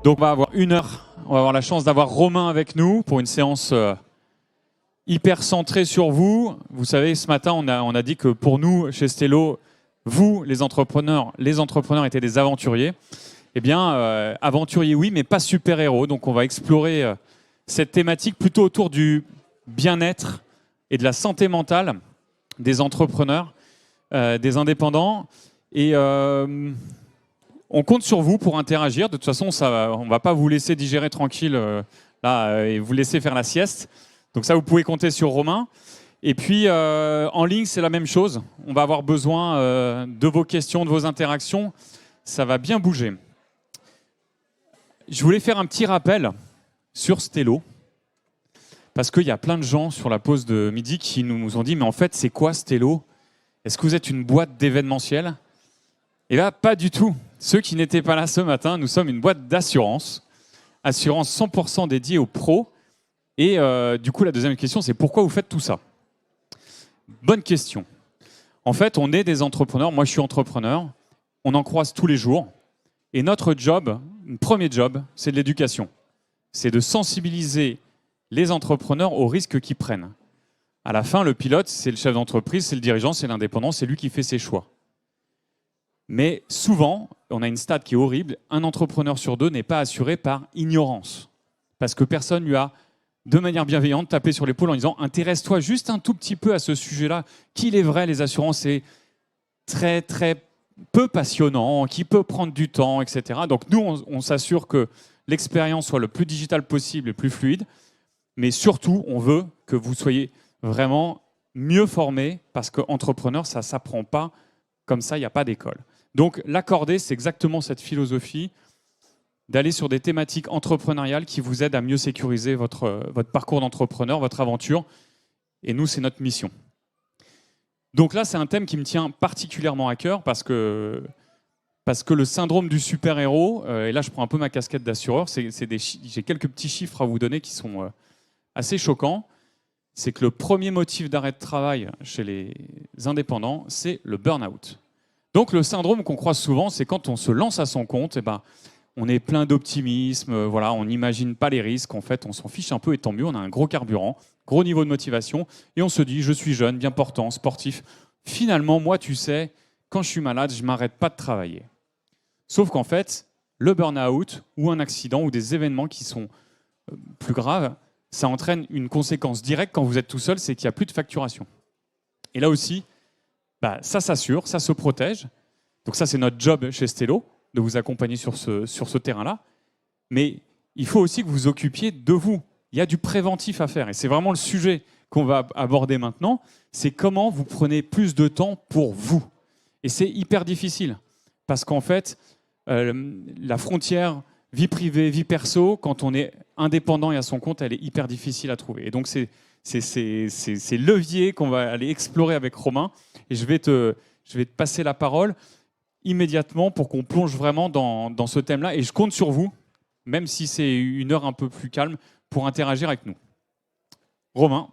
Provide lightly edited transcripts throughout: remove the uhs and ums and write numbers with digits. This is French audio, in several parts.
Donc on va avoir 1 heure, on va avoir la chance d'avoir Romain avec nous pour une séance hyper centrée sur vous. Vous savez, ce matin, on a dit que pour nous, chez Stello, vous, les entrepreneurs étaient des aventuriers. Eh bien, aventuriers oui, mais pas super-héros. Donc on va explorer cette thématique plutôt autour du bien-être et de la santé mentale des entrepreneurs, des indépendants. Et on compte sur vous pour interagir. De toute façon, on ne va pas vous laisser digérer tranquille et vous laisser faire la sieste. Donc ça, vous pouvez compter sur Romain. Et puis, en ligne, c'est la même chose. On va avoir besoin de vos questions, de vos interactions. Ça va bien bouger. Je voulais faire un petit rappel sur Stello. Parce qu'il y a plein de gens sur la pause de midi qui nous ont dit « Mais en fait, c'est quoi Stello? Est-ce que vous êtes une boîte d'événementiel ?» Et là, pas du tout. Ceux qui n'étaient pas là ce matin, nous sommes une boîte d'assurance. Assurance 100% dédiée aux pros. Et du coup, la deuxième question, c'est pourquoi vous faites tout ça? Bonne question. En fait, on est des entrepreneurs. Moi, je suis entrepreneur. On en croise tous les jours. Et notre job, notre premier job, c'est de l'éducation. C'est de sensibiliser les entrepreneurs aux risques qu'ils prennent. À la fin, le pilote, c'est le chef d'entreprise, c'est le dirigeant, c'est l'indépendant, c'est lui qui fait ses choix. Mais souvent, on a une stat qui est horrible, un entrepreneur sur 2 n'est pas assuré par ignorance. Parce que personne lui a, de manière bienveillante, tapé sur l'épaule en disant « Intéresse-toi juste un tout petit peu à ce sujet-là, qu'il est vrai, les assurances, c'est très, très peu passionnant, qui peut prendre du temps, etc. » Donc nous, on s'assure que l'expérience soit le plus digitale possible et plus fluide. Mais surtout, on veut que vous soyez vraiment mieux formés parce qu'entrepreneur, ça ne s'apprend pas comme ça, il n'y a pas d'école. Donc l'accordé, c'est exactement cette philosophie d'aller sur des thématiques entrepreneuriales qui vous aident à mieux sécuriser votre parcours d'entrepreneur, votre aventure. Et nous, c'est notre mission. Donc là, c'est un thème qui me tient particulièrement à cœur parce que le syndrome du super-héros, et là je prends un peu ma casquette d'assureur, j'ai quelques petits chiffres à vous donner qui sont assez choquants. C'est que le premier motif d'arrêt de travail chez les indépendants, c'est le burn-out. Donc le syndrome qu'on croise souvent, c'est quand on se lance à son compte, on est plein d'optimisme, voilà, on n'imagine pas les risques, en fait on s'en fiche un peu et tant mieux, on a un gros carburant, gros niveau de motivation, et on se dit je suis jeune, bien portant, sportif. Finalement, moi tu sais, quand je suis malade, je ne m'arrête pas de travailler. Sauf qu'en fait, le burn-out ou un accident ou des événements qui sont plus graves, ça entraîne une conséquence directe quand vous êtes tout seul, c'est qu'il n'y a plus de facturation. Et là aussi, ça s'assure, ça se protège. Donc ça, c'est notre job chez Stello, de vous accompagner sur ce terrain-là. Mais il faut aussi que vous vous occupiez de vous. Il y a du préventif à faire. Et c'est vraiment le sujet qu'on va aborder maintenant. C'est comment vous prenez plus de temps pour vous. Et c'est hyper difficile. Parce qu'en fait, la frontière vie privée, vie perso, quand on est indépendant et à son compte, elle est hyper difficile à trouver. Et donc, c'est ces leviers qu'on va aller explorer avec Romain. Et je vais te passer la parole immédiatement pour qu'on plonge vraiment dans ce thème-là. Et je compte sur vous, même si c'est une heure un peu plus calme, pour interagir avec nous. Romain,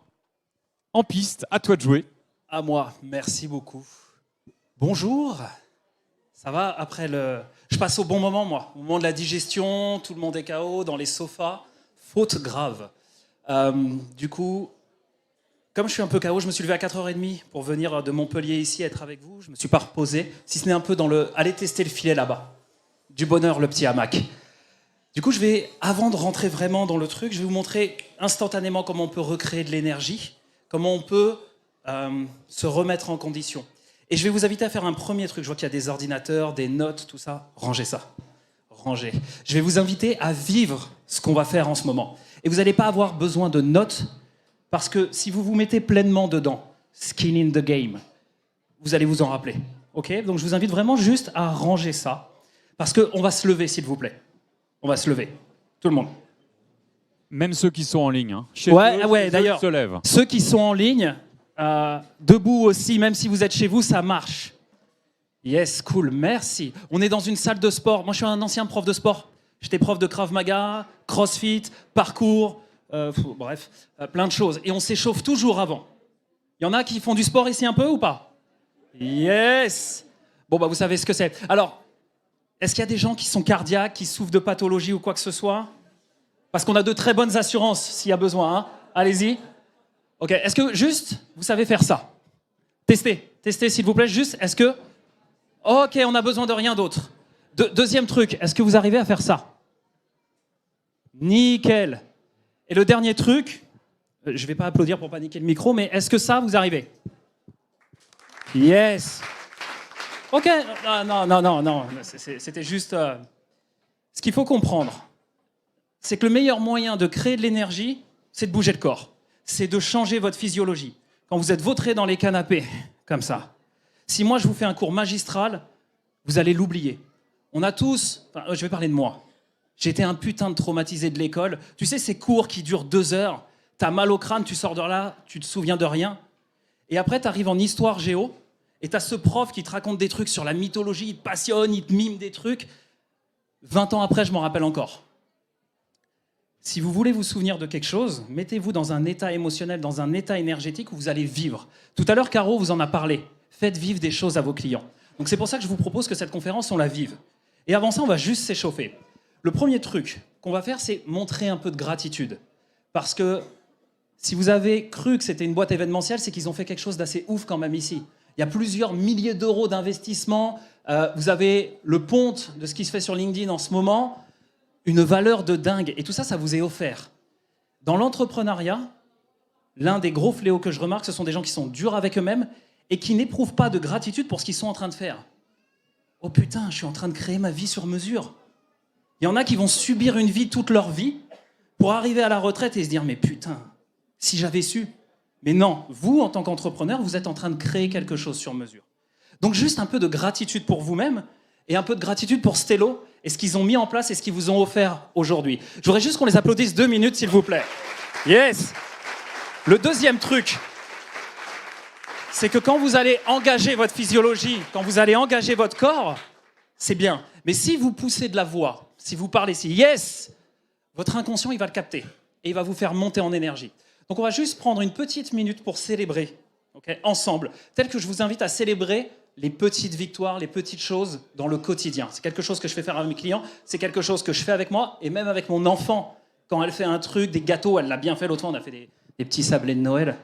en piste, à toi de jouer. À moi, merci beaucoup. Bonjour, ça va après le... Je passe au bon moment, moi. Au moment de la digestion, tout le monde est KO, dans les sofas. Faute grave. Du coup, comme je suis un peu KO, je me suis levé à 4h30 pour venir de Montpellier ici, être avec vous. Je ne me suis pas reposé, si ce n'est un peu dans le... Allez tester le filet là-bas. Du bonheur, le petit hamac. Du coup, avant de rentrer vraiment dans le truc, je vais vous montrer instantanément comment on peut recréer de l'énergie, comment on peut se remettre en condition. Et je vais vous inviter à faire un premier truc. Je vois qu'il y a des ordinateurs, des notes, tout ça. Rangez ça. Rangez. Je vais vous inviter à vivre ce qu'on va faire en ce moment. Et vous n'allez pas avoir besoin de notes, parce que si vous vous mettez pleinement dedans, skin in the game, vous allez vous en rappeler. Ok ? Donc je vous invite vraiment juste à ranger ça, parce qu'on va se lever, s'il vous plaît. On va se lever. Tout le monde. Même ceux qui sont en ligne. Hein. Ouais, d'ailleurs, se lèvent. Ceux qui sont en ligne, debout aussi, même si vous êtes chez vous, ça marche. Yes, cool, merci. On est dans une salle de sport. Moi, je suis un ancien prof de sport. J'étais prof de Krav Maga, CrossFit, parcours, plein de choses. Et on s'échauffe toujours avant. Il y en a qui font du sport ici un peu ou pas? Yes. Bon, vous savez ce que c'est. Alors, Est-ce qu'il y a des gens qui sont cardiaques, qui souffrent de pathologie ou quoi que ce soit? Parce qu'on a de très bonnes assurances s'il y a besoin. Hein. Allez-y. Ok. Est-ce que juste, vous savez faire ça? Testez s'il vous plaît. Juste, est-ce que... Ok, on a besoin de rien d'autre. Deuxième truc, est-ce que vous arrivez à faire ça? Nickel. Et le dernier truc, je ne vais pas applaudir pour pas niquer le micro, mais est-ce que ça, vous arrivez? Yes. Ok, non, c'était juste... Ce qu'il faut comprendre, c'est que le meilleur moyen de créer de l'énergie, c'est de bouger le corps. C'est de changer votre physiologie. Quand vous êtes vautré dans les canapés, comme ça, si moi je vous fais un cours magistral, vous allez l'oublier. On a tous... Enfin, je vais parler de moi. J'étais un putain de traumatisé de l'école. Tu sais, ces cours qui durent 2 heures, t'as mal au crâne, tu sors de là, tu te souviens de rien. Et après, t'arrives en histoire géo, et t'as ce prof qui te raconte des trucs sur la mythologie, il te passionne, il te mime des trucs. 20 ans après, je m'en rappelle encore. Si vous voulez vous souvenir de quelque chose, mettez-vous dans un état émotionnel, dans un état énergétique où vous allez vivre. Tout à l'heure, Caro vous en a parlé. Faites vivre des choses à vos clients. Donc c'est pour ça que je vous propose que cette conférence, on la vive. Et avant ça, on va juste s'échauffer. Le premier truc qu'on va faire, c'est montrer un peu de gratitude. Parce que si vous avez cru que c'était une boîte événementielle, c'est qu'ils ont fait quelque chose d'assez ouf quand même ici. Il y a plusieurs milliers d'euros d'investissement. Vous avez le ponte de ce qui se fait sur LinkedIn en ce moment. Une valeur de dingue. Et tout ça, ça vous est offert. Dans l'entrepreneuriat, l'un des gros fléaux que je remarque, ce sont des gens qui sont durs avec eux-mêmes et qui n'éprouvent pas de gratitude pour ce qu'ils sont en train de faire. Oh putain, je suis en train de créer ma vie sur mesure. Il y en a qui vont subir une vie toute leur vie pour arriver à la retraite et se dire « Mais putain, si j'avais su ». Mais non, vous, en tant qu'entrepreneur, vous êtes en train de créer quelque chose sur mesure. Donc juste un peu de gratitude pour vous-même et un peu de gratitude pour Stello et ce qu'ils ont mis en place et ce qu'ils vous ont offert aujourd'hui. Je voudrais juste qu'on les applaudisse 2 minutes, s'il vous plaît. Yes. Le deuxième truc, c'est que quand vous allez engager votre physiologie, quand vous allez engager votre corps, c'est bien. Mais si vous poussez de la voix, si vous parlez ici, yes, votre inconscient, il va le capter et il va vous faire monter en énergie. Donc on va juste prendre une petite minute pour célébrer, okay, ensemble, tel que je vous invite à célébrer les petites victoires, les petites choses dans le quotidien. C'est quelque chose que je fais faire à mes clients, c'est quelque chose que je fais avec moi et même avec mon enfant. Quand elle fait un truc, des gâteaux, elle l'a bien fait. L'autre fois, on a fait des petits sablés de Noël.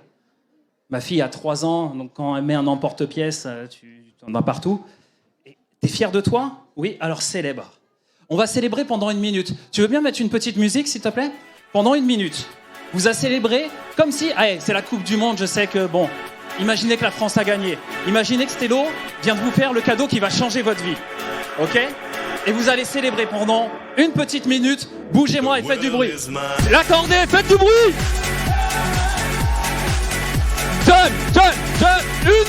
Ma fille a 3 ans, donc quand elle met un emporte-pièce, tu en as partout. T'es fier de toi? Oui, alors célèbre. On va célébrer pendant 1 minute. Tu veux bien mettre une petite musique, s'il te plaît? Pendant 1 minute. Vous a célébré comme si... Allez, c'est la Coupe du Monde, je sais que... Bon, imaginez que la France a gagné. Imaginez que Stello vient de vous faire le cadeau qui va changer votre vie. OK? Et vous allez célébrer pendant 1 petite minute. Bougez-moi et faites du bruit. L'accordez, faites du bruit! John, 1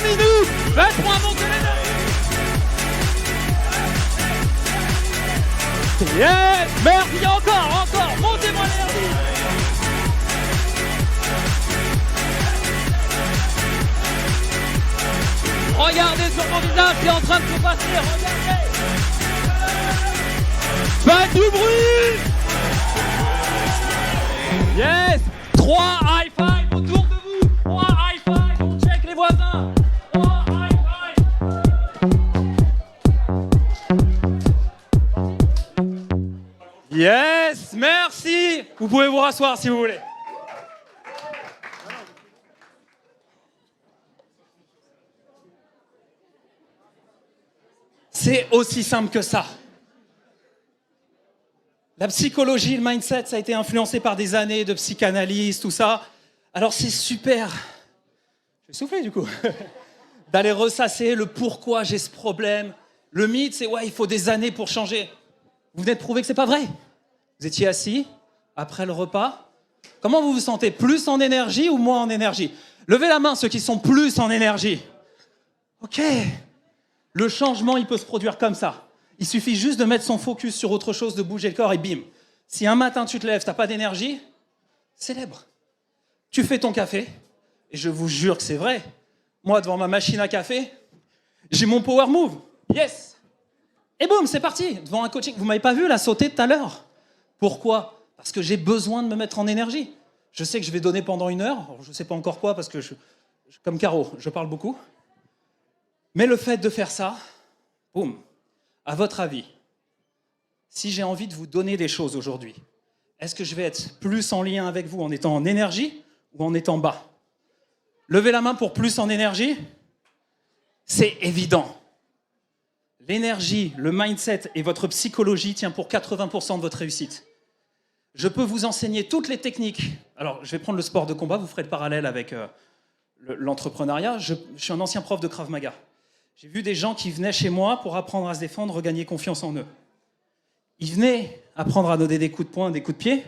minute! Faites-moi monter l'énergie! Yes! Merci, encore! Montez-moi l'énergie! Regardez sur mon visage, c'est en train de se passer, regardez! Faites du bruit! Yes! 3 high five autour de vous! 3 high five, on check les voisins! 3 high five! Yes! Merci! Vous pouvez vous rasseoir si vous voulez. C'est aussi simple que ça. La psychologie, le mindset, ça a été influencé par des années de psychanalyse, tout ça. Alors c'est super, je vais souffler du coup, d'aller ressasser le pourquoi j'ai ce problème. Le mythe, c'est ouais, il faut des années pour changer. Vous venez de prouver que c'est pas vrai. Vous étiez assis, après le repas. Comment vous vous sentez? Plus en énergie ou moins en énergie? Levez la main ceux qui sont plus en énergie. Ok. Le changement, il peut se produire comme ça. Il suffit juste de mettre son focus sur autre chose, de bouger le corps et bim. Si un matin tu te lèves, t'as pas d'énergie, célèbre. Tu fais ton café, et je vous jure que c'est vrai. Moi, devant ma machine à café, j'ai mon power move. Yes. Et boum, c'est parti. Devant un coaching. Vous m'avez pas vu la sauter tout à l'heure? Pourquoi? Parce que j'ai besoin de me mettre en énergie. Je sais que je vais donner pendant 1 heure. Alors, je sais pas encore quoi, parce que comme Caro, je parle beaucoup. Mais le fait de faire ça, boum, à votre avis, si j'ai envie de vous donner des choses aujourd'hui, est-ce que je vais être plus en lien avec vous en étant en énergie ou en étant bas? Levez la main pour plus en énergie. C'est évident. L'énergie, le mindset et votre psychologie tient pour 80% de votre réussite. Je peux vous enseigner toutes les techniques. Alors, je vais prendre le sport de combat, vous ferez le parallèle avec l'entrepreneuriat. Je suis un ancien prof de Krav Maga. J'ai vu des gens qui venaient chez moi pour apprendre à se défendre, regagner confiance en eux. Ils venaient apprendre à donner des coups de poing, des coups de pied.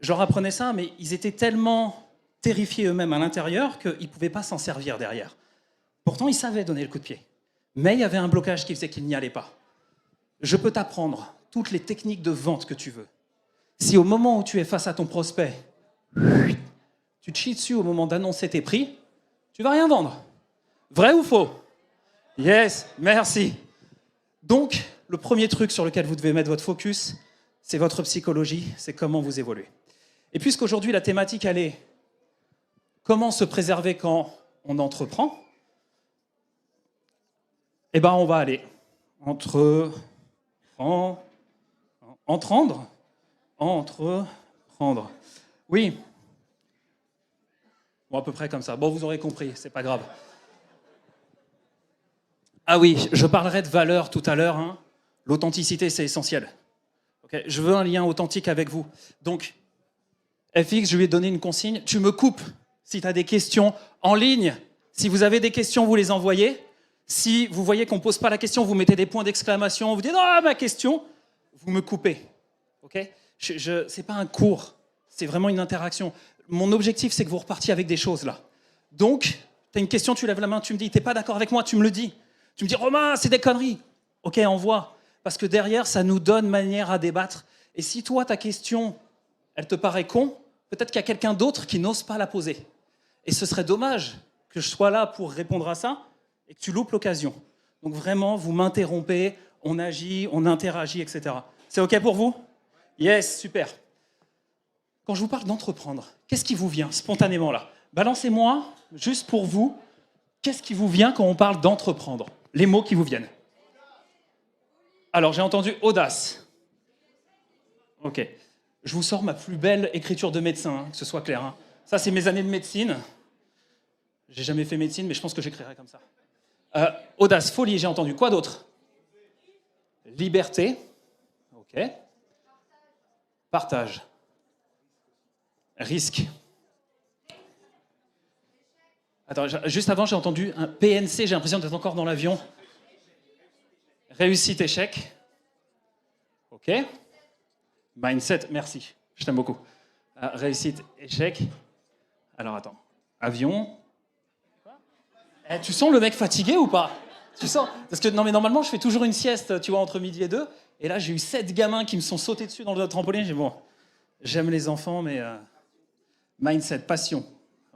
Je leur apprenais ça, mais ils étaient tellement terrifiés eux-mêmes à l'intérieur qu'ils ne pouvaient pas s'en servir derrière. Pourtant, ils savaient donner le coup de pied. Mais il y avait un blocage qui faisait qu'ils n'y allaient pas. Je peux t'apprendre toutes les techniques de vente que tu veux. Si au moment où tu es face à ton prospect, tu te chies dessus au moment d'annoncer tes prix, tu vas rien vendre. Vrai ou faux? Yes, merci. Donc, le premier truc sur lequel vous devez mettre votre focus, c'est votre psychologie, c'est comment vous évoluez. Et puisqu'aujourd'hui, la thématique, elle est comment se préserver quand on entreprend, eh ben, on va aller entreprendre. Oui. Bon, à peu près comme ça. Bon, vous aurez compris, c'est pas grave. Ah oui, je parlerai de valeur tout à l'heure. Hein. L'authenticité, c'est essentiel. Okay, je veux un lien authentique avec vous. Donc, FX, je lui ai donné une consigne. Tu me coupes si tu as des questions en ligne. Si vous avez des questions, vous les envoyez. Si vous voyez qu'on ne pose pas la question, vous mettez des points d'exclamation, vous dites « Ah, ma question !» Vous me coupez. Okay, ce n'est pas un cours, c'est vraiment une interaction. Mon objectif, c'est que vous repartiez avec des choses là. Donc, tu as une question, tu lèves la main, tu me dis « T'es pas d'accord avec moi ?» Tu me le dis. Tu me dis « Romain, c'est des conneries !» Ok, envoie. Parce que derrière, ça nous donne manière à débattre. Et si toi, ta question, elle te paraît con, peut-être qu'il y a quelqu'un d'autre qui n'ose pas la poser. Et ce serait dommage que je sois là pour répondre à ça et que tu loupes l'occasion. Donc vraiment, vous m'interrompez, on agit, on interagit, etc. C'est OK pour vous? Yes, super. Quand je vous parle d'entreprendre, qu'est-ce qui vous vient spontanément là? Balancez-moi, juste pour vous, qu'est-ce qui vous vient quand on parle d'entreprendre? Les mots qui vous viennent. Alors, j'ai entendu audace. OK. Je vous sors ma plus belle écriture de médecin, hein, que ce soit clair. Hein. Ça, c'est mes années de médecine. J'ai jamais fait médecine, mais je pense que j'écrirai comme ça. Audace, folie, j'ai entendu. Quoi d'autre? Liberté. OK. Partage. Risque. Attends, juste avant, j'ai entendu un PNC, j'ai l'impression d'être encore dans l'avion. Réussite, échec. OK. Mindset, merci. Je t'aime beaucoup. Réussite, échec. Alors, attends. Avion. Tu sens le mec fatigué ou pas? Tu sens? Parce que non, mais normalement, je fais toujours une sieste, tu vois, entre midi et 2. Et là, j'ai eu 7 gamins qui me sont sautés dessus dans le trampoline. J'ai dit, bon, j'aime les enfants, mais mindset, passion.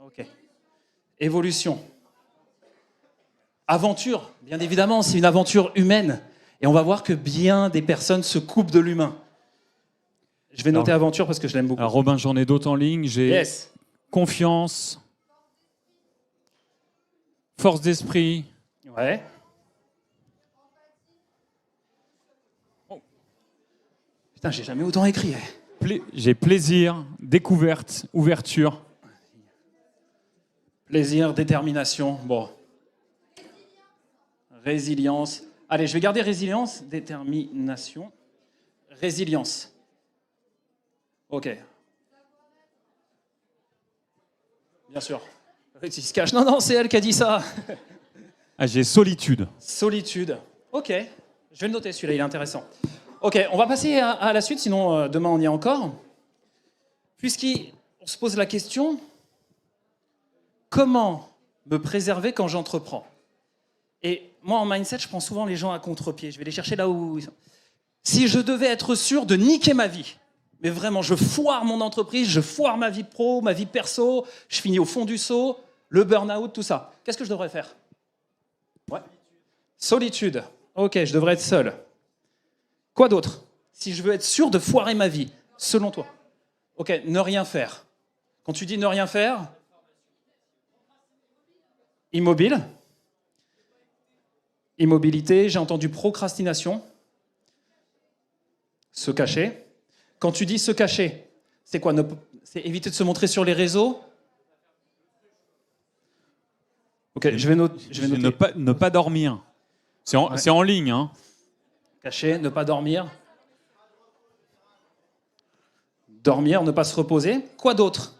OK. Évolution. Aventure, bien évidemment, c'est une aventure humaine. Et on va voir que bien des personnes se coupent de l'humain. Je vais noter aventure parce que je l'aime beaucoup. Alors Robin, j'en ai d'autres en ligne. J'ai confiance, force d'esprit. Ouais. Oh. Putain, j'ai jamais autant écrit. J'ai plaisir, découverte, ouverture. Plaisir, détermination. Bon. Résilience. Allez, je vais garder résilience, détermination. Résilience. OK. Bien sûr. Il se cache. Non, c'est elle qui a dit ça. J'ai solitude. Solitude. OK. Je vais le noter, celui-là, il est intéressant. OK, on va passer à la suite, sinon demain on y est encore. Puisqu'on se pose la question, comment me préserver quand j'entreprends? Et moi, en mindset, je prends souvent les gens à contre-pied. Je vais les chercher là où ils sont. Si je devais être sûr de niquer ma vie, mais vraiment, je foire mon entreprise, je foire ma vie pro, ma vie perso, je finis au fond du seau, le burn-out, tout ça. Qu'est-ce que je devrais faire? Ouais. Solitude. OK, je devrais être seul. Quoi d'autre? Si je veux être sûr de foirer ma vie, selon toi. OK, ne rien faire. Quand tu dis ne rien faire, immobile. Immobilité, j'ai entendu procrastination. Se cacher. Quand tu dis se cacher, c'est quoi? C'est éviter de se montrer sur les réseaux? Ok, je vais noter. Ne pas dormir. C'est en ligne. Hein. Cacher, ne pas dormir. Dormir, ne pas se reposer. Quoi d'autre?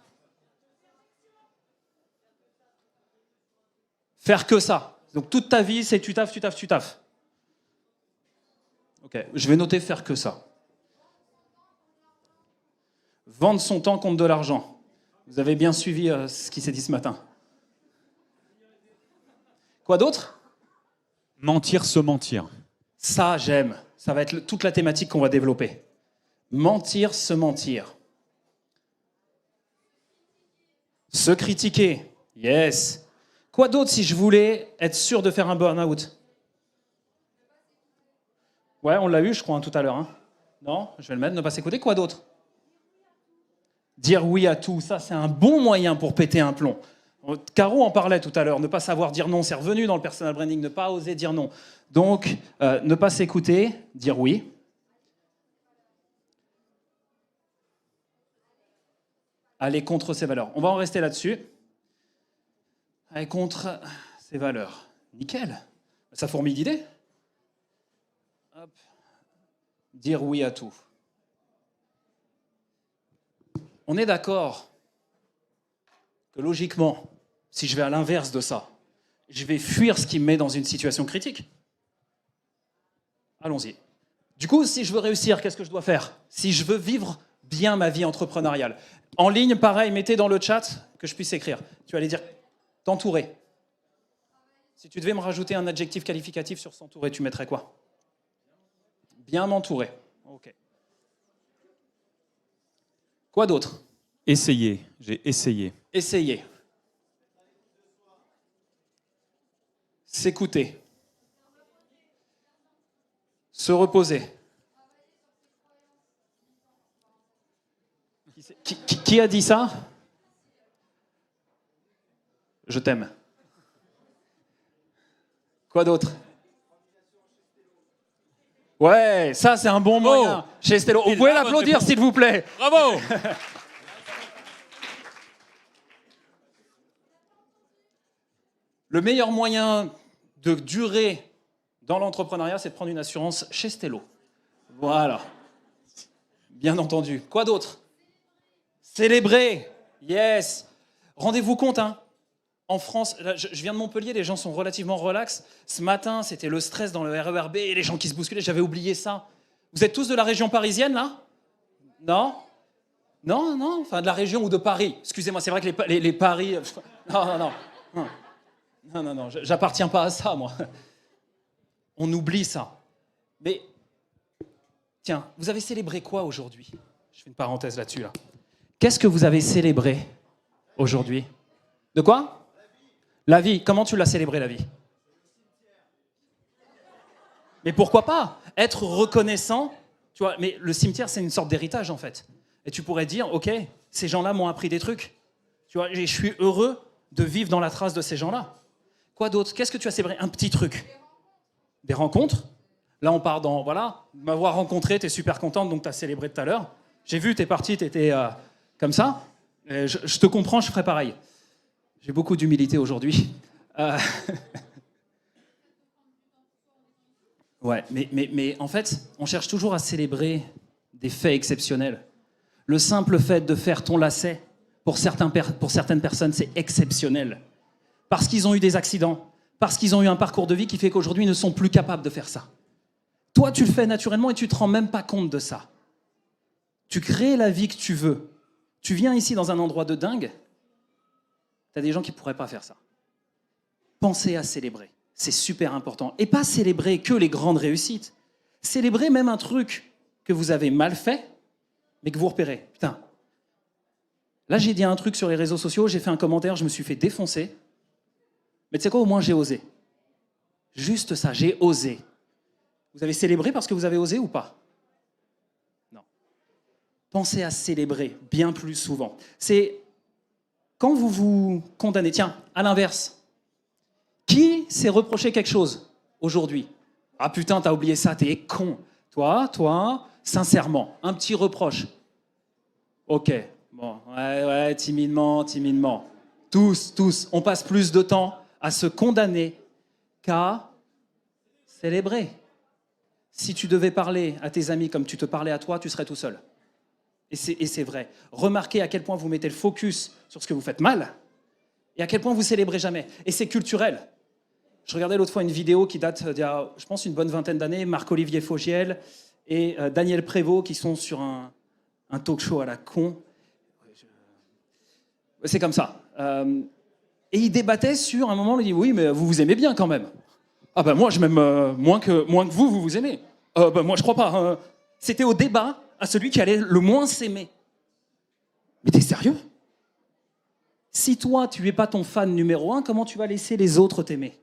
Faire que ça. Donc toute ta vie, c'est tu taffes, tu taffes, tu taffes. Ok, je vais noter faire que ça. Vendre son temps contre de l'argent. Vous avez bien suivi ce qui s'est dit ce matin. Quoi d'autre? Mentir, se mentir. Ça, j'aime. Ça va être toute la thématique qu'on va développer. Mentir, se mentir. Se critiquer. Yes. Quoi d'autre si je voulais être sûr de faire un burn-out? Ouais, on l'a eu, je crois, tout à l'heure. Hein. Non, je vais le mettre, ne pas s'écouter. Quoi d'autre? Dire oui à tout, ça, c'est un bon moyen pour péter un plomb. Caro en parlait tout à l'heure, ne pas savoir dire non, c'est revenu dans le personal branding, ne pas oser dire non. Donc, ne pas s'écouter, dire oui. Aller contre ses valeurs. On va en rester là-dessus. Aller contre ses valeurs. Nickel. Ça fourmille d'idées. Hop. Dire oui à tout. On est d'accord que logiquement, si je vais à l'inverse de ça, je vais fuir ce qui me met dans une situation critique. Allons-y. Du coup, si je veux réussir, qu'est-ce que je dois faire? Si je veux vivre bien ma vie entrepreneuriale. En ligne, pareil, mettez dans le chat que je puisse écrire. Tu vas aller dire t'entourer. Si tu devais me rajouter un adjectif qualificatif sur s'entourer, tu mettrais quoi? Bien m'entourer. Ok. Quoi d'autre? Essayer. J'ai essayé. Essayer. S'écouter. Se reposer. Qui a dit ça? Je t'aime. Quoi d'autre? Ouais, ça c'est un bon moyen. Chez Stello. Vous pouvez l'applaudir s'il vous plaît. Bravo. Le meilleur moyen de durer dans l'entrepreneuriat, c'est de prendre une assurance chez Stello. Voilà. Bien entendu. Quoi d'autre? Célébrer. Yes. Rendez-vous compte, hein. En France, là, je viens de Montpellier, les gens sont relativement relax. Ce matin, c'était le stress dans le RERB et les gens qui se bousculaient, j'avais oublié ça. Vous êtes tous de la région parisienne, là? Non? Non, non, enfin de la région ou de Paris. Excusez-moi, c'est vrai que les Paris... Non, j'appartiens pas à ça, moi. On oublie ça. Mais, tiens, vous avez célébré quoi aujourd'hui? Je fais une parenthèse là-dessus, là. Qu'est-ce que vous avez célébré aujourd'hui? De quoi? La vie. Comment tu l'as célébré, la vie? Mais pourquoi pas? Être reconnaissant, tu vois, mais le cimetière, c'est une sorte d'héritage, en fait. Et tu pourrais dire, ok, ces gens-là m'ont appris des trucs. Tu vois, je suis heureux de vivre dans la trace de ces gens-là. Quoi d'autre? Qu'est-ce que tu as célébré? Un petit truc. Des rencontres. Là, on part dans, voilà, m'avoir rencontré, t'es super contente, donc t'as célébré tout à l'heure. J'ai vu, t'es parti, t'étais comme ça. Je te comprends, je ferai pareil. J'ai beaucoup d'humilité aujourd'hui. Ouais, mais en fait, on cherche toujours à célébrer des faits exceptionnels. Le simple fait de faire ton lacet, pour certaines personnes, c'est exceptionnel. Parce qu'ils ont eu des accidents, parce qu'ils ont eu un parcours de vie qui fait qu'aujourd'hui, ils ne sont plus capables de faire ça. Toi, tu le fais naturellement et tu ne te rends même pas compte de ça. Tu crées la vie que tu veux. Tu viens ici dans un endroit de dingue, tu as des gens qui ne pourraient pas faire ça. Pensez à célébrer. C'est super important. Et pas célébrer que les grandes réussites. Célébrer même un truc que vous avez mal fait, mais que vous repérez. Putain. Là, j'ai dit un truc sur les réseaux sociaux, j'ai fait un commentaire, je me suis fait défoncer. Mais tu sais quoi, au moins j'ai osé. Juste ça, j'ai osé. Vous avez célébré parce que vous avez osé ou pas? Non. Pensez à célébrer bien plus souvent. C'est quand vous vous condamnez. Tiens, à l'inverse. Qui s'est reproché quelque chose aujourd'hui? Ah putain, t'as oublié ça, t'es con. Toi, Sincèrement, un petit reproche. Ok, bon, ouais, timidement. Tous, on passe plus de temps à se condamner qu'à célébrer. Si tu devais parler à tes amis comme tu te parlais à toi, tu serais tout seul. Et c'est vrai. Remarquez à quel point vous mettez le focus sur ce que vous faites mal et à quel point vous célébrez jamais. Et c'est culturel. Je regardais l'autre fois une vidéo qui date d'il y a, je pense, une bonne vingtaine d'années, Marc-Olivier Fogiel et Daniel Prévost qui sont sur un talk show à la con. C'est comme ça. Et ils débattaient sur un moment, ils disent oui, mais vous vous aimez bien quand même. Ah ben moi, je m'aime moins que vous vous aimez. Ben moi, je crois pas. C'était au débat à celui qui allait le moins s'aimer. Mais t'es sérieux? Si toi, tu es pas ton fan numéro 1, comment tu vas laisser les autres t'aimer?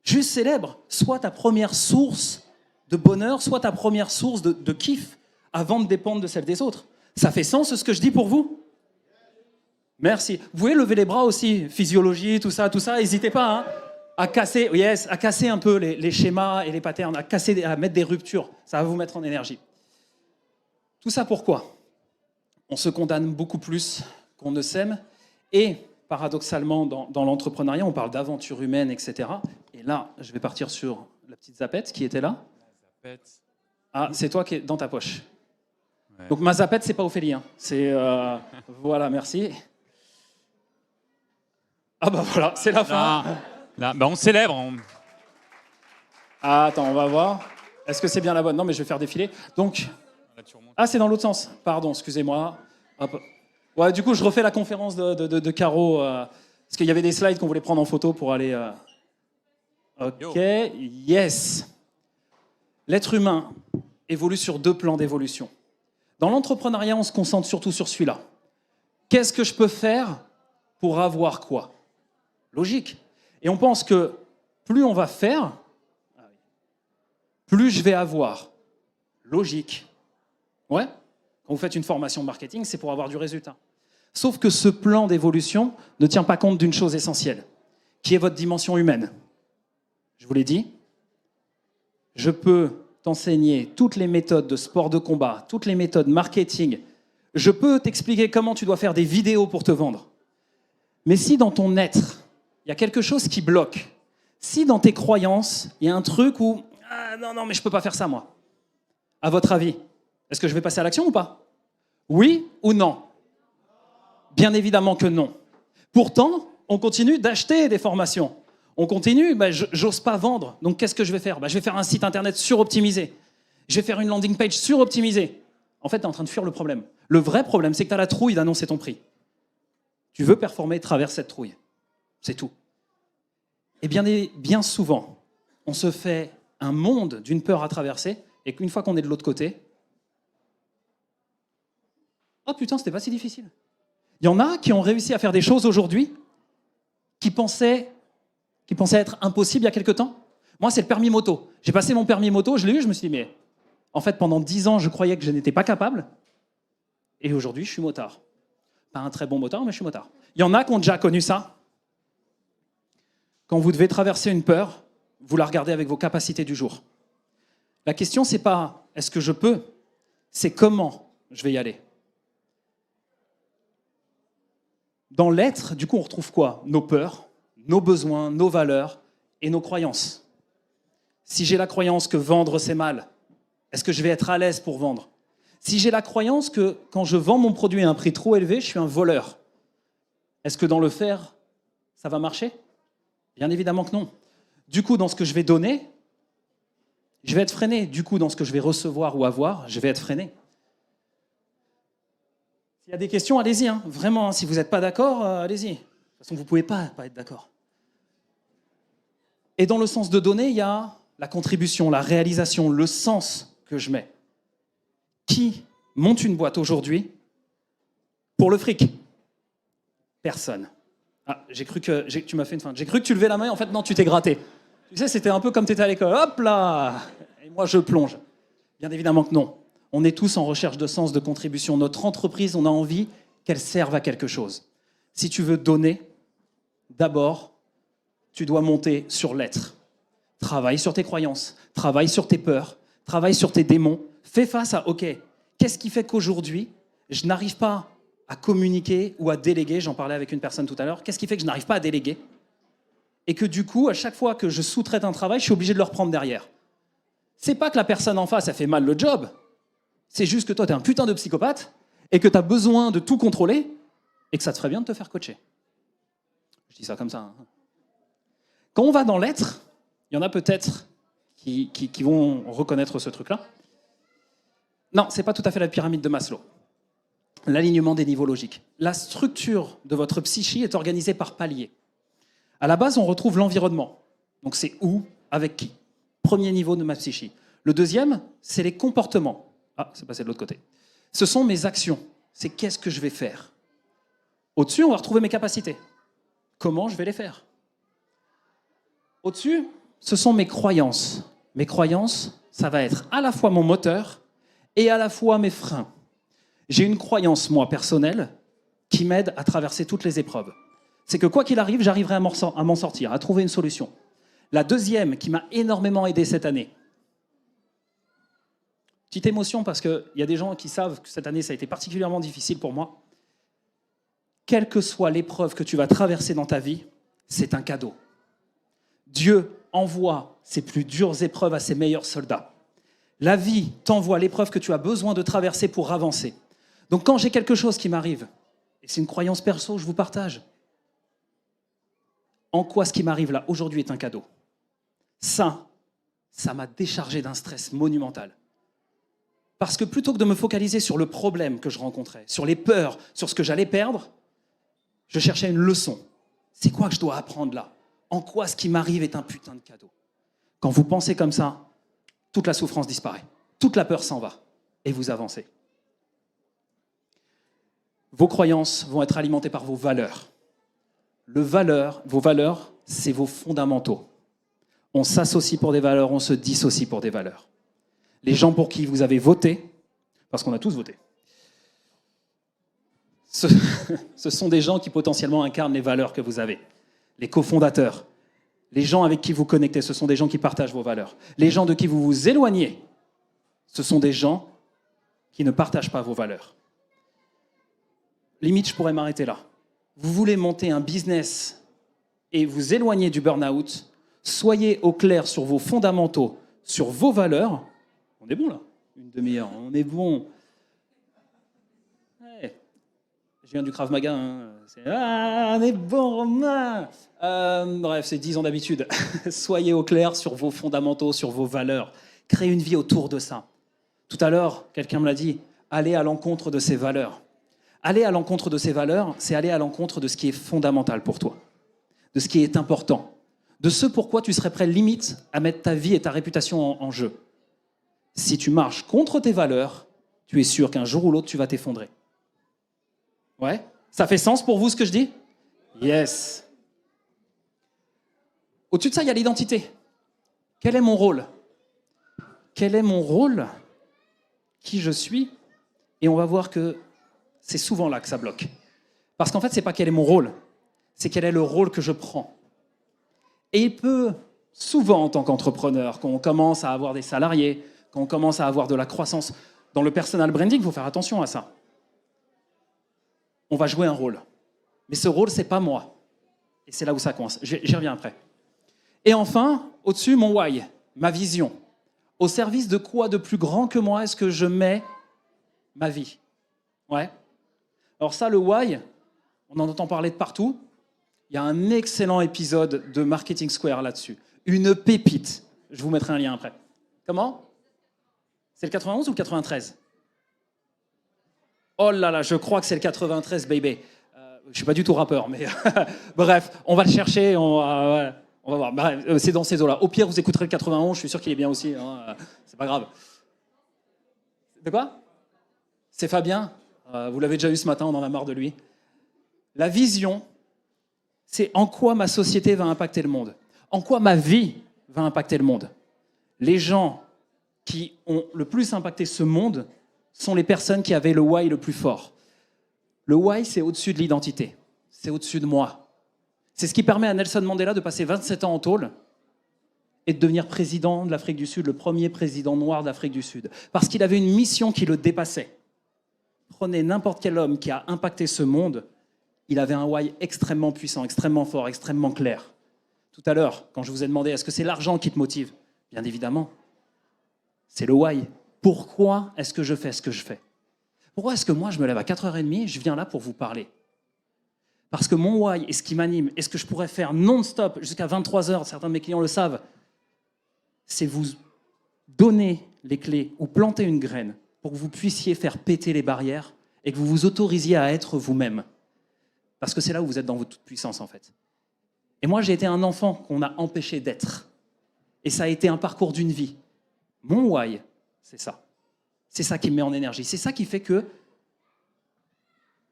Juste célèbre. Soit ta première source de bonheur, soit ta première source de kiff, avant de dépendre de celle des autres. Ça fait sens ce que je dis pour vous? Merci. Vous pouvez lever les bras aussi, physiologie, tout ça, n'hésitez pas hein, à casser un peu les schémas et les patterns, à mettre des ruptures. Ça va vous mettre en énergie. Tout ça pourquoi? On se condamne beaucoup plus qu'on ne s'aime. Et paradoxalement, dans l'entrepreneuriat, on parle d'aventure humaine, etc. Et là, je vais partir sur la petite zapette qui était là. Ah, c'est toi qui es dans ta poche. Ouais. Donc ma zapette, c'est pas Ophélie. Hein. C'est voilà, merci. Ah bah voilà, c'est la fin. Là, bah on célèbre. Ah, attends, on va voir. Est-ce que c'est bien la bonne? Non, mais je vais faire défiler. Donc, ah, c'est dans l'autre sens. Pardon, excusez-moi. Hop. Ouais, du coup, je refais la conférence de Caro parce qu'il y avait des slides qu'on voulait prendre en photo pour aller. Ok, yes. L'être humain évolue sur 2 plans d'évolution. Dans l'entrepreneuriat, on se concentre surtout sur celui-là. Qu'est-ce que je peux faire pour avoir quoi? Logique. Et on pense que plus on va faire, plus je vais avoir. Logique. Ouais. Quand vous faites une formation de marketing, c'est pour avoir du résultat. Sauf que ce plan d'évolution ne tient pas compte d'une chose essentielle, qui est votre dimension humaine. Je vous l'ai dit, je peux t'enseigner toutes les méthodes de sport de combat, toutes les méthodes marketing. Je peux t'expliquer comment tu dois faire des vidéos pour te vendre. Mais si dans ton être, il y a quelque chose qui bloque, si dans tes croyances, il y a un truc où « Ah non, mais je ne peux pas faire ça, moi », à votre avis, est-ce que je vais passer à l'action ou pas? Oui ou non? Bien évidemment que non. Pourtant, on continue d'acheter des formations. On continue, j'ose pas vendre. Donc qu'est-ce que je vais faire? Je vais faire un site internet suroptimisé. Je vais faire une landing page suroptimisée. En fait, tu es en train de fuir le problème. Le vrai problème, c'est que tu as la trouille d'annoncer ton prix. Tu veux performer à travers cette trouille. C'est tout. Et bien souvent, on se fait un monde d'une peur à traverser et qu'une fois qu'on est de l'autre côté, oh putain, c'était pas si difficile. Il y en a qui ont réussi à faire des choses aujourd'hui qui pensaient être impossibles il y a quelque temps. Moi, c'est le permis moto. J'ai passé mon permis moto, je l'ai eu, je me suis dit, mais en fait, pendant 10 ans, je croyais que je n'étais pas capable. Et aujourd'hui, je suis motard. Pas un très bon motard, mais je suis motard. Il y en a qui ont déjà connu ça. Quand vous devez traverser une peur, vous la regardez avec vos capacités du jour. La question, c'est pas est-ce que je peux, c'est comment je vais y aller. Dans l'être, du coup, on retrouve quoi? Nos peurs, nos besoins, nos valeurs et nos croyances. Si j'ai la croyance que vendre, c'est mal, est-ce que je vais être à l'aise pour vendre? Si j'ai la croyance que quand je vends mon produit à un prix trop élevé, je suis un voleur, est-ce que dans le faire, ça va marcher? Bien évidemment que non. Du coup, dans ce que je vais donner, je vais être freiné. Du coup, dans ce que je vais recevoir ou avoir, je vais être freiné. S'il y a des questions, allez-y. Hein. Vraiment, hein. Si vous n'êtes pas d'accord, allez-y. De toute façon, vous ne pouvez pas être d'accord. Et dans le sens de donner, il y a la contribution, la réalisation, le sens que je mets. Qui monte une boîte aujourd'hui pour le fric? Personne. Ah, j'ai cru que tu m'as fait une feinte. J'ai cru que tu levais la main, en fait, non, tu t'es gratté. Tu sais, c'était un peu comme tu étais à l'école. Hop là! Et moi, je plonge. Bien évidemment que non. On est tous en recherche de sens, de contribution. Notre entreprise, on a envie qu'elle serve à quelque chose. Si tu veux donner, d'abord, tu dois monter sur l'être. Travaille sur tes croyances, travaille sur tes peurs, travaille sur tes démons, Fais face à, OK, qu'est-ce qui fait qu'aujourd'hui, je n'arrive pas à communiquer ou à déléguer, j'en parlais avec une personne tout à l'heure, qu'est-ce qui fait que je n'arrive pas à déléguer et que du coup, à chaque fois que je sous-traite un travail, je suis obligé de le reprendre derrière. C'est pas que la personne en face, elle fait mal le job, c'est juste que toi, tu es un putain de psychopathe et que tu as besoin de tout contrôler et que ça te ferait bien de te faire coacher. Je dis ça comme ça. Hein. Quand on va dans l'être, il y en a peut-être qui vont reconnaître ce truc-là. Non, ce n'est pas tout à fait la pyramide de Maslow. L'alignement des niveaux logiques. La structure de votre psyché est organisée par paliers. À la base, on retrouve l'environnement. Donc c'est où, avec qui. Premier niveau de ma psyché. Le deuxième, c'est les comportements. Ah, c'est passé de l'autre côté. Ce sont mes actions. C'est qu'est-ce que je vais faire. Au-dessus, on va retrouver mes capacités. Comment je vais les faire. Au-dessus, ce sont mes croyances. Mes croyances, ça va être à la fois mon moteur et à la fois mes freins. J'ai une croyance, moi, personnelle, qui m'aide à traverser toutes les épreuves. C'est que quoi qu'il arrive, j'arriverai à m'en sortir, à trouver une solution. La deuxième, qui m'a énormément aidé cette année. Petite émotion, parce qu'il y a des gens qui savent que cette année, ça a été particulièrement difficile pour moi. Quelle que soit l'épreuve que tu vas traverser dans ta vie, c'est un cadeau. Dieu envoie ses plus dures épreuves à ses meilleurs soldats. La vie t'envoie l'épreuve que tu as besoin de traverser pour avancer. Donc quand j'ai quelque chose qui m'arrive, et c'est une croyance perso, je vous partage, en quoi ce qui m'arrive là aujourd'hui est un cadeau. Ça m'a déchargé d'un stress monumental. Parce que plutôt que de me focaliser sur le problème que je rencontrais, sur les peurs, sur ce que j'allais perdre, je cherchais une leçon. C'est quoi que je dois apprendre là? En quoi ce qui m'arrive est un putain de cadeau? Quand vous pensez comme ça, toute la souffrance disparaît, toute la peur s'en va, et vous avancez. Vos croyances vont être alimentées par vos valeurs. Vos valeurs, c'est vos fondamentaux. On s'associe pour des valeurs, on se dissocie pour des valeurs. Les gens pour qui vous avez voté, parce qu'on a tous voté, ce sont des gens qui potentiellement incarnent les valeurs que vous avez. Les cofondateurs, les gens avec qui vous connectez, ce sont des gens qui partagent vos valeurs. Les gens de qui vous vous éloignez, ce sont des gens qui ne partagent pas vos valeurs. Limite, je pourrais m'arrêter là. Vous voulez monter un business et vous éloigner du burn-out, soyez au clair sur vos fondamentaux, sur vos valeurs. On est bon là, une demi-heure, on est bon. Ouais. Je viens du Krav Maga, hein. On est bon, Romain. Bref, c'est 10 ans d'habitude. Soyez au clair sur vos fondamentaux, sur vos valeurs. Créez une vie autour de ça. Tout à l'heure, quelqu'un me l'a dit, allez à l'encontre de ces valeurs. Aller à l'encontre de ces valeurs, c'est aller à l'encontre de ce qui est fondamental pour toi, de ce qui est important, de ce pourquoi tu serais prêt limite à mettre ta vie et ta réputation en jeu. Si tu marches contre tes valeurs, tu es sûr qu'un jour ou l'autre, tu vas t'effondrer. Ouais? Ça fait sens pour vous ce que je dis? Yes. Au-dessus de ça, il y a l'identité. Quel est mon rôle? Quel est mon rôle? Qui je suis? Et on va voir que c'est souvent là que ça bloque. Parce qu'en fait, c'est pas quel est mon rôle, c'est quel est le rôle que je prends. Et il peut souvent, en tant qu'entrepreneur, quand on commence à avoir des salariés, quand on commence à avoir de la croissance, dans le personal branding, il faut faire attention à ça. On va jouer un rôle. Mais ce rôle, c'est pas moi. Et c'est là où ça coince. J'y reviens après. Et enfin, au-dessus, mon why, ma vision. Au service de quoi de plus grand que moi est-ce que je mets ma vie? Ouais. Alors ça, le why, on en entend parler de partout. Il y a un excellent épisode de Marketing Square là-dessus. Une pépite. Je vous mettrai un lien après. Comment? C'est le 91 ou le 93? Oh là là, je crois que c'est le 93, baby. Je ne suis pas du tout rappeur, mais bref, on va le chercher, on va voir. Bref, c'est dans ces eaux-là. Au pire, vous écouterez le 91, je suis sûr qu'il est bien aussi. Hein, c'est pas grave. De quoi? C'est Fabien. Vous l'avez déjà eu ce matin, on en a marre de lui. La vision, c'est en quoi ma société va impacter le monde. En quoi ma vie va impacter le monde. Les gens qui ont le plus impacté ce monde sont les personnes qui avaient le why le plus fort. Le why, c'est au-dessus de l'identité. C'est au-dessus de moi. C'est ce qui permet à Nelson Mandela de passer 27 ans en tôle et de devenir président de l'Afrique du Sud, le premier président noir d'Afrique du Sud. Parce qu'il avait une mission qui le dépassait. Prenez n'importe quel homme qui a impacté ce monde, il avait un why extrêmement puissant, extrêmement fort, extrêmement clair. Tout à l'heure, quand je vous ai demandé, est-ce que c'est l'argent qui te motive? Bien évidemment, c'est le why. Pourquoi est-ce que je fais ce que je fais? Pourquoi est-ce que moi, je me lève à 4h30 et je viens là pour vous parler? Parce que mon why et ce qui m'anime, et ce que je pourrais faire non-stop jusqu'à 23h, certains de mes clients le savent, c'est vous donner les clés ou planter une graine pour que vous puissiez faire péter les barrières et que vous vous autorisiez à être vous-même. Parce que c'est là où vous êtes dans votre toute-puissance, en fait. Et moi, j'ai été un enfant qu'on a empêché d'être. Et ça a été un parcours d'une vie. Mon why, c'est ça. C'est ça qui me met en énergie. C'est ça qui fait que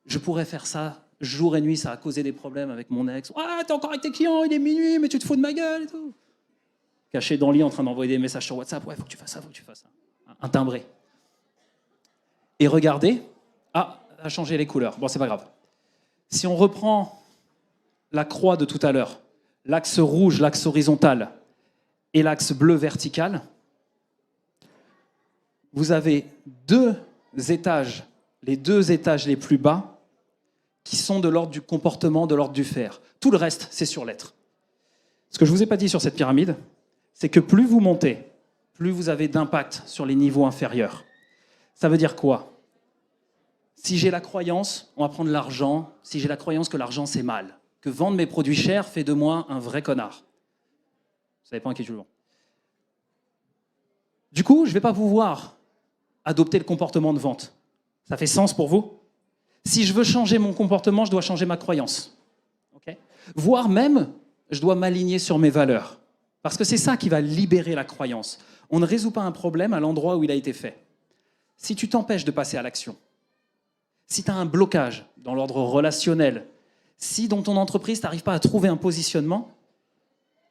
je pourrais faire ça jour et nuit. Ça a causé des problèmes avec mon ex. « Ah, t'es encore avec tes clients, il est minuit, mais tu te fous de ma gueule et tout. » Caché dans le lit en train d'envoyer des messages sur WhatsApp. « Ouais, faut que tu fasses ça, faut que tu fasses ça. » Un timbré. Et regardez. Ah, ça a changé les couleurs. Bon, c'est pas grave. Si on reprend la croix de tout à l'heure, l'axe rouge, l'axe horizontal et l'axe bleu vertical, vous avez deux étages, les deux étages les plus bas, qui sont de l'ordre du comportement, de l'ordre du faire. Tout le reste, c'est sur l'être. Ce que je ne vous ai pas dit sur cette pyramide, c'est que plus vous montez, plus vous avez d'impact sur les niveaux inférieurs. Ça veut dire quoi? Si j'ai la croyance, on va prendre l'argent, si j'ai la croyance que l'argent c'est mal, que vendre mes produits chers fait de moi un vrai connard. Vous savez pas à qui je le vends. Du coup, je ne vais pas pouvoir adopter le comportement de vente. Ça fait sens pour vous? Si je veux changer mon comportement, je dois changer ma croyance. Okay? Voire même, je dois m'aligner sur mes valeurs. Parce que c'est ça qui va libérer la croyance. On ne résout pas un problème à l'endroit où il a été fait. Si tu t'empêches de passer à l'action, si tu as un blocage dans l'ordre relationnel, si dans ton entreprise, tu n'arrives pas à trouver un positionnement,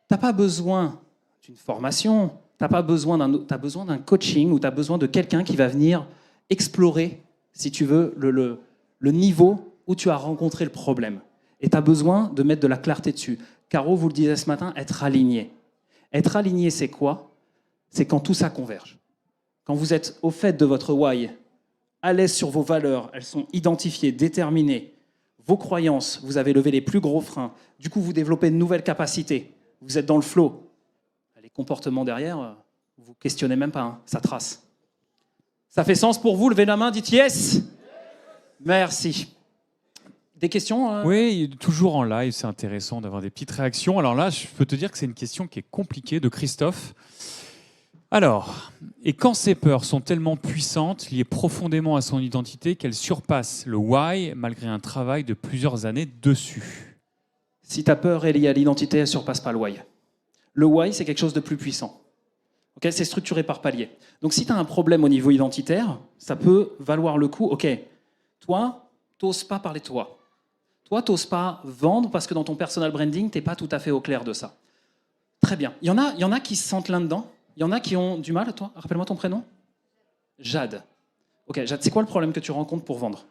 tu n'as pas besoin d'une formation, tu as besoin d'un coaching ou tu as besoin de quelqu'un qui va venir explorer, si tu veux, le niveau où tu as rencontré le problème. Et tu as besoin de mettre de la clarté dessus. Caro vous le disait ce matin, être aligné. Être aligné, c'est quoi? C'est quand tout ça converge. Quand vous êtes au fait de votre why, à l'aise sur vos valeurs, elles sont identifiées, déterminées, vos croyances, vous avez levé les plus gros freins, du coup vous développez de nouvelles capacités, vous êtes dans le flow. Les comportements derrière, vous ne questionnez même pas, hein, ça trace. Ça fait sens pour vous? Levez la main, dites yes. Merci. Des questions? Oui, toujours en live, c'est intéressant d'avoir des petites réactions. Alors là, je peux te dire que c'est une question qui est compliquée de Christophe. Alors, et quand ces peurs sont tellement puissantes, liées profondément à son identité, qu'elles surpassent le why malgré un travail de plusieurs années dessus? Si ta peur est liée à l'identité, elle ne surpasse pas le why. Le why, c'est quelque chose de plus puissant. Okay, c'est structuré par palier. Donc si tu as un problème au niveau identitaire, ça peut valoir le coup. Ok, toi, tu n'oses pas parler de toi. Toi, tu n'oses pas vendre parce que dans ton personal branding, tu n'es pas tout à fait au clair de ça. Très bien. Il y en a qui se sentent là-dedans. Il y en a qui ont du mal, toi. Rappelle-moi ton prénom. Jade. Ok, Jade, c'est quoi le problème que tu rencontres pour vendre?